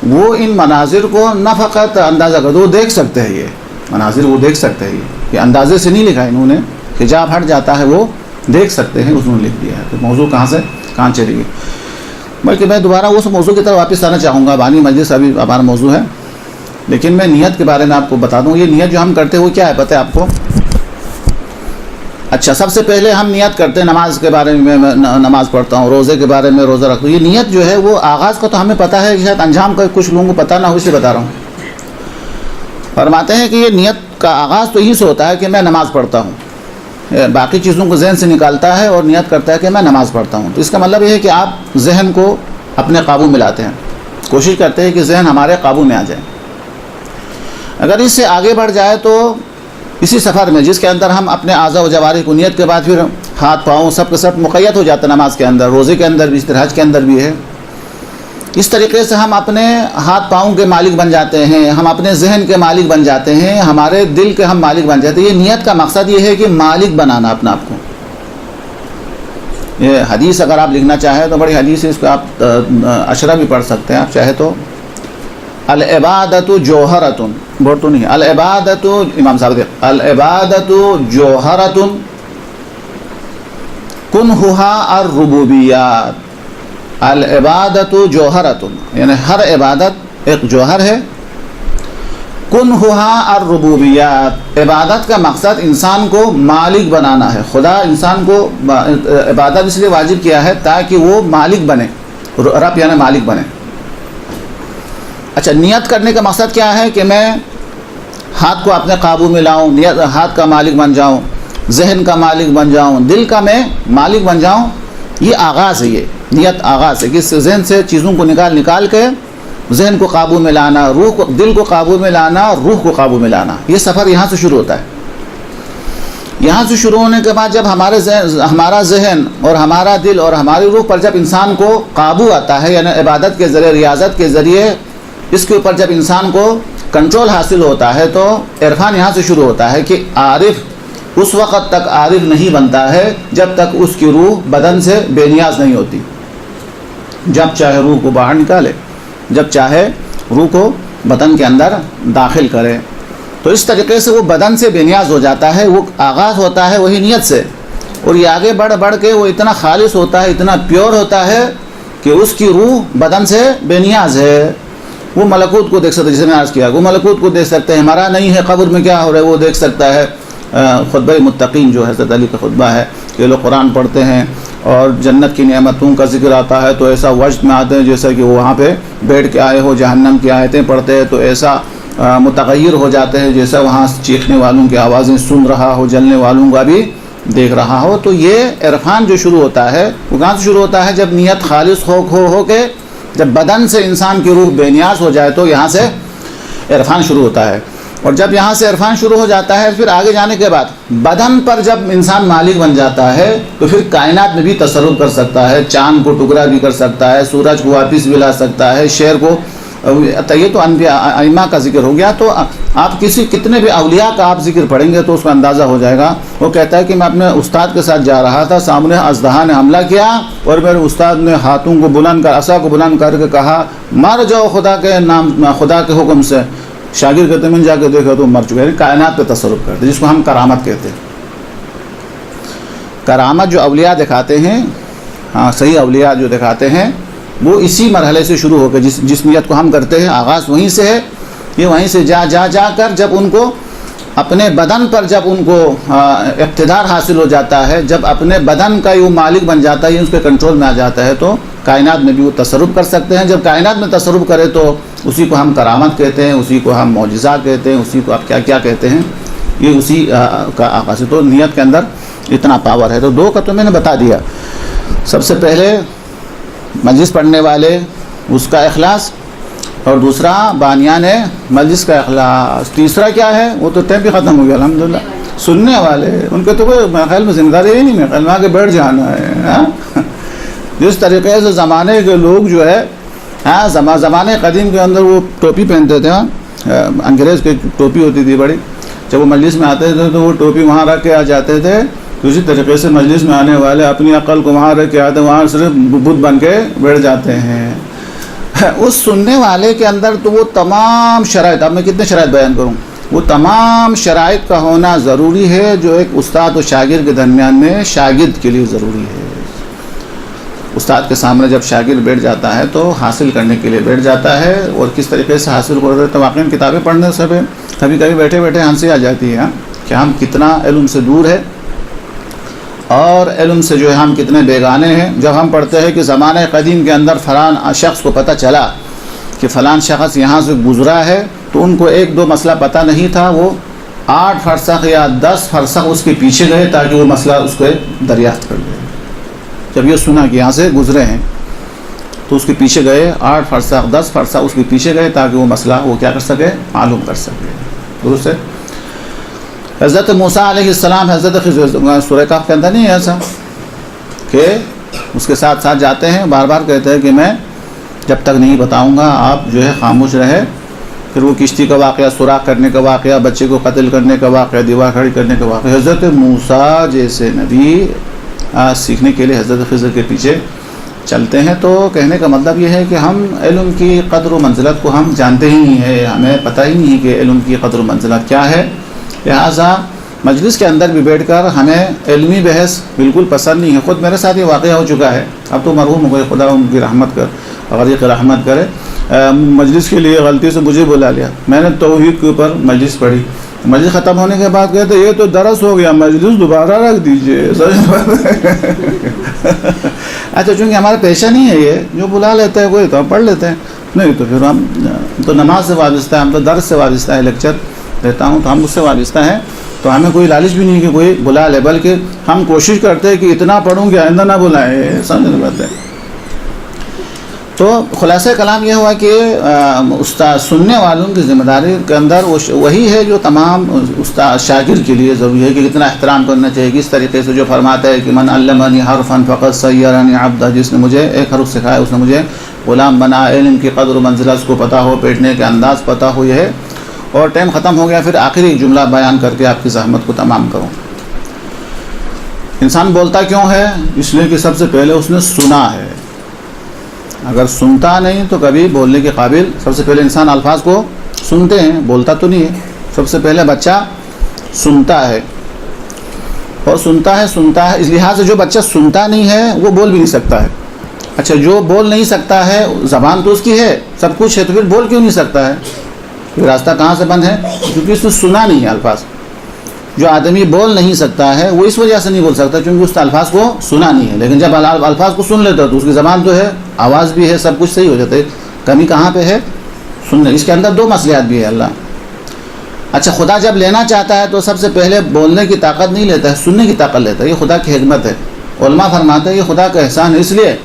وہ ان مناظر کو نہ فقط اندازہ کر وہ دیکھ سکتے ہیں. یہ مناظر وہ دیکھ سکتے ہیں. یہ اندازے سے نہیں لکھا انہوں نے، حجاب ہٹ جاتا ہے وہ دیکھ سکتے ہیں، اس نے لکھ دیا ہے. تو موضوع کہاں چلی گئی؟ بلکہ میں دوبارہ اس موضوع کی طرف واپس آنا چاہوں گا. بانی مجلس ابھی ہمارا موضوع ہے، لیکن میں نیت کے بارے میں آپ کو بتا دوں. یہ نیت جو ہم کرتے ہیں وہ کیا ہے پتہ ہے آپ کو؟ اچھا، سب سے پہلے ہم نیت کرتے ہیں نماز کے بارے میں، میں نماز پڑھتا ہوں، روزے کے بارے میں روزہ رکھتا ہوں. یہ نیت جو ہے وہ آغاز کا تو ہمیں پتہ ہے، شاید انجام کا کچھ لوگوں کو پتہ نہ ہو، اس لیے بتا رہا ہوں. فرماتے ہیں کہ یہ نیت کا آغاز تو یہی سے ہوتا ہے کہ میں نماز پڑھتا ہوں. باقی چیزوں کو ذہن سے نکالتا ہے اور نیت کرتا ہے کہ میں نماز پڑھتا ہوں. تو اس کا مطلب یہ ہے کہ آپ ذہن کو اپنے قابو میں لاتے ہیں، کوشش کرتے ہیں کہ ذہن ہمارے قابو میں آ جائے. اگر اس سے آگے بڑھ جائے تو اسی سفر میں جس کے اندر ہم اپنے اعضاء و جوارح کو نیت کے بعد پھر ہاتھ پاؤں سب کے سب مقید ہو جاتا ہے نماز کے اندر، روزے کے اندر بھی، اس طرح حج کے اندر بھی ہے. اس طریقے سے ہم اپنے ہاتھ پاؤں کے مالک بن جاتے ہیں، ہم اپنے ذہن کے مالک بن جاتے ہیں، ہمارے دل کے ہم مالک بن جاتے ہیں. یہ نیت کا مقصد یہ ہے کہ مالک بنانا اپنا آپ کو. یہ حدیث اگر آپ لکھنا چاہیں تو بڑی حدیث ہے، اس کو آپ اشرح بھی پڑھ سکتے ہیں آپ چاہے تو. العبادت جوہرۃ، بور تو نہیں، العبادت، امام صاحب دے، العبادت جوہرۃ کنھھا الربوبیات. العبادت جوہرۃ یعنی ہر عبادت ایک جوہر ہے. کنھھا الربوبیات، عبادت کا مقصد انسان کو مالک بنانا ہے. خدا انسان کو عبادت اس لیے واجب کیا ہے تاکہ وہ مالک بنے، رب یعنی مالک بنے. اچھا، نیت کرنے کا مقصد کیا ہے کہ میں ہاتھ کو اپنے قابو میں لاؤں، نیت ہاتھ کا مالک بن جاؤں، ذہن کا مالک بن جاؤں، دل کا میں مالک بن جاؤں. یہ آغاز ہے، یہ نیت آغاز ہے کہ اس ذہن سے چیزوں کو نکال کے ذہن کو قابو میں لانا، روح کو، دل کو قابو میں لانا، روح کو قابو میں لانا. یہ سفر یہاں سے شروع ہوتا ہے. یہاں سے شروع ہونے کے بعد جب ہمارا ذہن اور ہمارا دل اور ہماری روح پر جب انسان کو قابو آتا ہے، یعنی عبادت کے ذریعے، ریاضت کے ذریعے اس کے اوپر جب انسان کو کنٹرول حاصل ہوتا ہے تو عرفان یہاں سے شروع ہوتا ہے کہ عارف اس وقت تک عارف نہیں بنتا ہے جب تک اس کی روح بدن سے بے نیاز نہیں ہوتی. جب چاہے روح کو باہر نکالے، جب چاہے روح کو بدن کے اندر داخل کرے. تو اس طریقے سے وہ بدن سے بے نیاز ہو جاتا ہے. وہ آغاز ہوتا ہے وہی نیت سے، اور یہ آگے بڑھ بڑھ کے وہ اتنا خالص ہوتا ہے، اتنا پیور ہوتا ہے کہ اس کی روح بدن سے بے نیاز ہے. وہ ملکوت کو دیکھ سکتا ہے، جسے میں عرض کیا، وہ ملکوت کو دیکھ سکتے ہیں. ہمارا نہیں ہے قبر میں کیا ہو رہا ہے وہ دیکھ سکتا ہے. خطبہ متقین جو حضرت علی کا خطبہ ہے، یہ لوگ قرآن پڑھتے ہیں اور جنت کی نعمتوں کا ذکر آتا ہے تو ایسا وجد میں آتے ہیں جیسا کہ وہ وہاں پہ بیٹھ کے آئے ہو. جہنم کی آیتیں پڑھتے ہیں تو ایسا متغیر ہو جاتے ہیں جیسا وہاں چیخنے والوں کی آوازیں سن رہا ہو، جلنے والوں کا بھی دیکھ رہا ہو. تو یہ عرفان جو شروع ہوتا ہے وہ کہاں سے شروع ہوتا ہے؟ جب نیت خالص ہو کے جب بدن سے انسان کی روح بے نیاز ہو جائے تو یہاں سے عرفان شروع ہوتا ہے. اور جب یہاں سے عرفان شروع ہو جاتا ہے پھر آگے جانے کے بعد بدن پر جب انسان مالک بن جاتا ہے تو پھر کائنات میں بھی تصرف کر سکتا ہے، چاند کو ٹکڑا بھی کر سکتا ہے، سورج کو واپس بھی لا سکتا ہے، شیر کو. یہ تو انبیاء ائمہ کا ذکر ہو گیا. تو آپ کتنے بھی اولیاء کا آپ ذکر پڑھیں گے تو اس کا اندازہ ہو جائے گا. وہ کہتا ہے کہ میں اپنے استاد کے ساتھ جا رہا تھا، سامنے اژدہا نے حملہ کیا اور میرے استاد نے ہاتھوں کو بلند کر، عصا کو بلند کر کے کہا مر جاؤ خدا کے نام، خدا کے حکم سے. شاگرد کہتے ہیں میں جا کے دیکھا تو مر چکے. کائنات پہ تصرف کرتے جس کو ہم کرامت کہتے ہیں. کرامت جو اولیاء دکھاتے ہیں، ہاں صحیح اولیاء جو دکھاتے ہیں وہ اسی مرحلے سے شروع ہو کے جس نیت کو ہم کرتے ہیں آغاز وہیں سے ہے. یہ وہیں سے جا کر جب ان کو اپنے بدن پر جب ان کو اقتدار حاصل ہو جاتا ہے، جب اپنے بدن کا وہ مالک بن جاتا ہے، اس کے کنٹرول میں آ جاتا ہے تو کائنات میں بھی وہ تصرف کر سکتے ہیں. جب کائنات میں تصرف کرے تو اسی کو ہم کرامت کہتے ہیں، اسی کو ہم معجزہ کہتے ہیں، اسی کو آپ کیا کیا کہتے ہیں. یہ اسی کا آغاز ہے. تو نیت کے اندر اتنا پاور ہے. تو دو کا تو میں نے بتا دیا. سب سے پہلے مجلس پڑھنے والے اس کا اخلاص، اور دوسرا بانیان مجلس کا اخلاص. تیسرا کیا ہے؟ وہ تو ٹائم بھی ختم ہو گیا الحمدللہ. سننے والے ان کے تو کوئی میرے خیال میں ذمہ داری ہی نہیں، میرے خیال میں آ کے بیٹھ جانا ہے. جس طریقے سے زمانے کے لوگ جو ہے زمانے قدیم کے اندر وہ ٹوپی پہنتے تھے، انگریز کی ٹوپی ہوتی تھی بڑی. جب وہ مجلس میں آتے تھے تو وہ ٹوپی وہاں رکھ کے آ جاتے تھے. اسی طریقے سے مجلس میں آنے والے اپنی عقل کو وہاں رکھ کے آتے، وہاں صرف بت بن کے بیٹھ جاتے ہیں. اس سننے والے کے اندر تو وہ تمام شرائط، اب میں کتنے شرائط بیان کروں، وہ تمام شرائط کا ہونا ضروری ہے جو ایک استاد و شاگرد کے درمیان میں شاگرد کے لیے ضروری ہے. استاد کے سامنے جب شاگرد بیٹھ جاتا ہے تو حاصل کرنے کے لیے بیٹھ جاتا ہے. اور کس طریقے سے حاصل کرتے ہیں تو واقعی کتابیں پڑھنے سے کبھی کبھی بیٹھے بیٹھے ہنسی آ جاتی ہے کہ ہم کتنا علم سے دور ہے اور علم سے جو ہے ہم کتنے بیگانے ہیں. جب ہم پڑھتے ہیں کہ زمانہ قدیم کے اندر فلاں شخص کو پتہ چلا کہ فلاں شخص یہاں سے گزرا ہے تو ان کو ایک دو مسئلہ پتہ نہیں تھا، وہ 8 فرسخ یا 10 فرسخ اس کے پیچھے گئے تاکہ وہ مسئلہ اس کو دریافت کر لے. جب یہ سنا کہ یہاں سے گزرے ہیں تو اس کے پیچھے گئے، 8 فرسخ 10 فرسخ اس کے پیچھے گئے تاکہ وہ مسئلہ وہ کیا کر سکے، معلوم کر سکے. درست ہے. حضرت موسیٰ علیہ السلام حضرت سورہ کہف کے اندر نہیں ہے ایسا کہ اس کے ساتھ ساتھ جاتے ہیں، بار بار کہتے ہیں کہ میں جب تک نہیں بتاؤں گا آپ جو ہے خاموش رہے. پھر وہ کشتی کا واقعہ، سوراخ کرنے کا واقعہ، بچے کو قتل کرنے کا واقعہ، دیوار کھڑی کرنے کا واقعہ. حضرت موسیٰ جیسے نبی سیکھنے کے لیے حضرت خضر کے پیچھے چلتے ہیں. تو کہنے کا مطلب یہ ہے کہ ہم علم کی قدر و منزلت کو ہم جانتے ہی نہیں ہیں، ہمیں پتہ ہی نہیں کہ علم کی قدر و منزلت کیا ہے. لہٰذا مجلس کے اندر بھی بیٹھ کر ہمیں علمی بحث بالکل پسند نہیں ہے. خود میرے ساتھ یہ واقعہ ہو چکا ہے، اب تو مرحوم ہو گئے، خدا ان کی رحمت کر، غریق رحمت کرے. مجلس کے لیے غلطی سے مجھے بلا لیا. میں نے توحید کے اوپر مجلس پڑھی. مجلس ختم ہونے کے بعد کہتے یہ تو درس ہو گیا، مجلس دوبارہ رکھ دیجئے. اچھا چونکہ ہمارا پیشہ نہیں ہے، یہ جو بلا لیتے ہیں کوئی تو ہم پڑھ لیتے ہیں، نہیں تو پھر ہم تو نماز سے وابستہ ہے، ہم تو درس سے وابستہ ہے، لیکچر دیتا ہوں تو ہم اس سے وابستہ ہیں. تو ہمیں کوئی لالچ بھی نہیں کہ کوئی بلا لے، بلکہ ہم کوشش کرتے ہیں کہ اتنا پڑھوں کہ آئندہ نہ بلائے. سمجھ بات ہے. تو خلاصہ کلام یہ ہوا کہ استاد سننے والوں کی ذمہ داری کے اندر وہی ہے جو تمام استاد شاگرد کے لیے ضروری ہے کہ کتنا احترام کرنا چاہیے. کس طریقے سے جو فرماتا ہے کہ من علمنی حرفا فقد صیرنی عبدا، جس نے مجھے ایک حرف سکھایا اس نے مجھے غلام بنا. علم کی قدر و منزلت اس کو پتہ ہو، بیٹھنے کے انداز پتہ ہو. یہ ہے. اور ٹائم ختم ہو گیا، پھر آخری جملہ بیان کر کے آپ کی زحمت کو تمام کروں. انسان بولتا کیوں ہے؟ اس لیے کہ سب سے پہلے اس نے سنا ہے. اگر سنتا نہیں تو کبھی بولنے کے قابل. سب سے پہلے انسان الفاظ کو سنتے ہیں، بولتا تو نہیں ہے. سب سے پہلے بچہ سنتا ہے، اور سنتا ہے اس لحاظ سے جو بچہ سنتا نہیں ہے وہ بول بھی نہیں سکتا ہے. اچھا، جو بول نہیں سکتا ہے زبان تو اس کی ہے، سب کچھ ہے، تو پھر بول کیوں نہیں سکتا ہے؟ راستہ کہاں سے بند ہے؟ کیونکہ اس نے سنا نہیں ہے الفاظ. جو آدمی بول نہیں سکتا ہے وہ اس وجہ سے نہیں بول سکتا کیونکہ اس الفاظ کو سنا نہیں ہے. لیکن جب الفاظ کو سن لیتا ہے تو اس کی زبان تو ہے، آواز بھی ہے، سب کچھ صحیح ہو جاتا ہے. کمی کہاں پہ ہے؟ سننے. اس کے اندر دو مصلحت بھی ہے اللہ. اچھا، خدا جب لینا چاہتا ہے تو سب سے پہلے بولنے کی طاقت نہیں لیتا ہے، سننے کی طاقت لیتا ہے. یہ خدا کی حکمت ہے. علماء فرماتے ہیں یہ خدا کا احسان ہے، اس لیے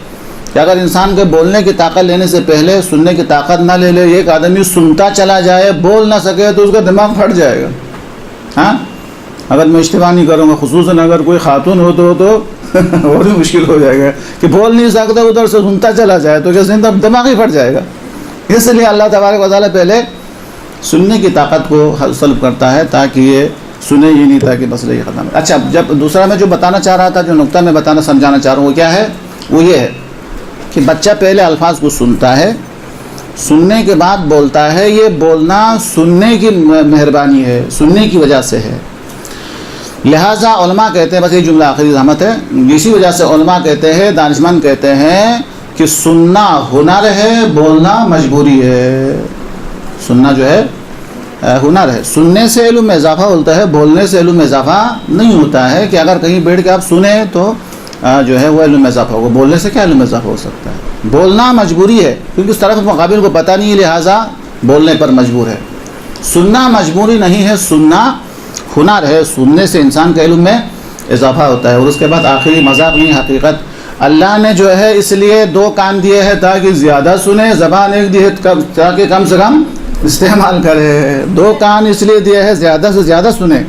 کہ اگر انسان کے بولنے کی طاقت لینے سے پہلے سننے کی طاقت نہ لے لے، ایک آدمی سنتا چلا جائے، بول نہ سکے، تو اس کا دماغ پھٹ جائے گا. ہاں، اگر میں اشتباہ نہیں کروں گا، خصوصاً اگر کوئی خاتون ہو تو اور بھی مشکل ہو جائے گا کہ بول نہیں سکتا، ادھر سے سنتا چلا جائے تو کیسے دماغ ہی پھٹ جائے گا. اس لیے اللہ تبارک و تعالیٰ پہلے سننے کی طاقت کو سلب کرتا ہے تاکہ یہ سنے ہی نہیں، تاکہ مسئلہ یہ ختم ہے. اچھا، جب دوسرا میں جو بتانا چاہ رہا تھا، جو نقطہ میں سمجھانا چاہ رہا ہوں وہ کیا ہے؟ وہ یہ ہے کہ بچہ پہلے الفاظ کو سنتا ہے، سننے کے بعد بولتا ہے. یہ بولنا سننے کی مہربانی ہے، سننے کی وجہ سے ہے. لہٰذا علماء کہتے ہیں، بس یہ جملہ آخری رحمت ہے، اسی وجہ سے علماء کہتے ہیں، دانشمند کہتے ہیں کہ سننا ہنر ہے، بولنا مجبوری ہے. سننا جو ہے ہنر ہے. سننے سے علم میں اضافہ ہوتا ہے، بولنے سے علم میں اضافہ نہیں ہوتا ہے. کہ اگر کہیں بیٹھ کے آپ سنیں تو جو ہے وہ علم میں اضافہ ہوگا. بولنے سے کیا علم میں اضافہ ہو سکتا ہے؟ بولنا مجبوری ہے کیونکہ اس طرف مقابل کو پتہ نہیں ہے، لہٰذا بولنے پر مجبور ہے. سننا مجبوری نہیں ہے، سننا ہنر ہے. سننے سے انسان کے علم میں اضافہ ہوتا ہے. اور اس کے بعد آخری مذاق نہیں، حقیقت اللہ نے جو ہے اس لیے دو کان دیے ہیں تاکہ زیادہ سنے، زبان ایک دی ہے تاکہ کم سے کم استعمال کرے. دو کان اس لیے دیے ہیں زیادہ سے زیادہ سنے،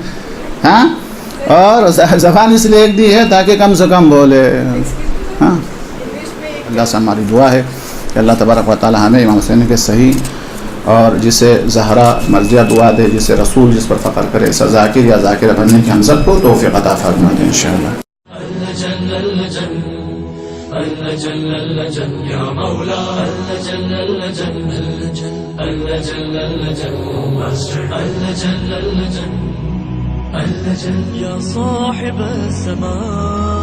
ہاں، اور زبان اس لیے ایک دی ہے تاکہ کم سے کم بولے. ہاں، اللہ سے ہماری دعا ہے کہ اللہ تبارک و تعالی ہمیں امام حسین کے صحیح اور جسے زہرا مرضیہ دعا دے، جسے رسول جس پر فخر کرے، ایسا ذاکر یا ذاکرہ بننے کی ہم سب کو توفیق عطا فرما دے انشاءاللہ. يا صاحب الزمان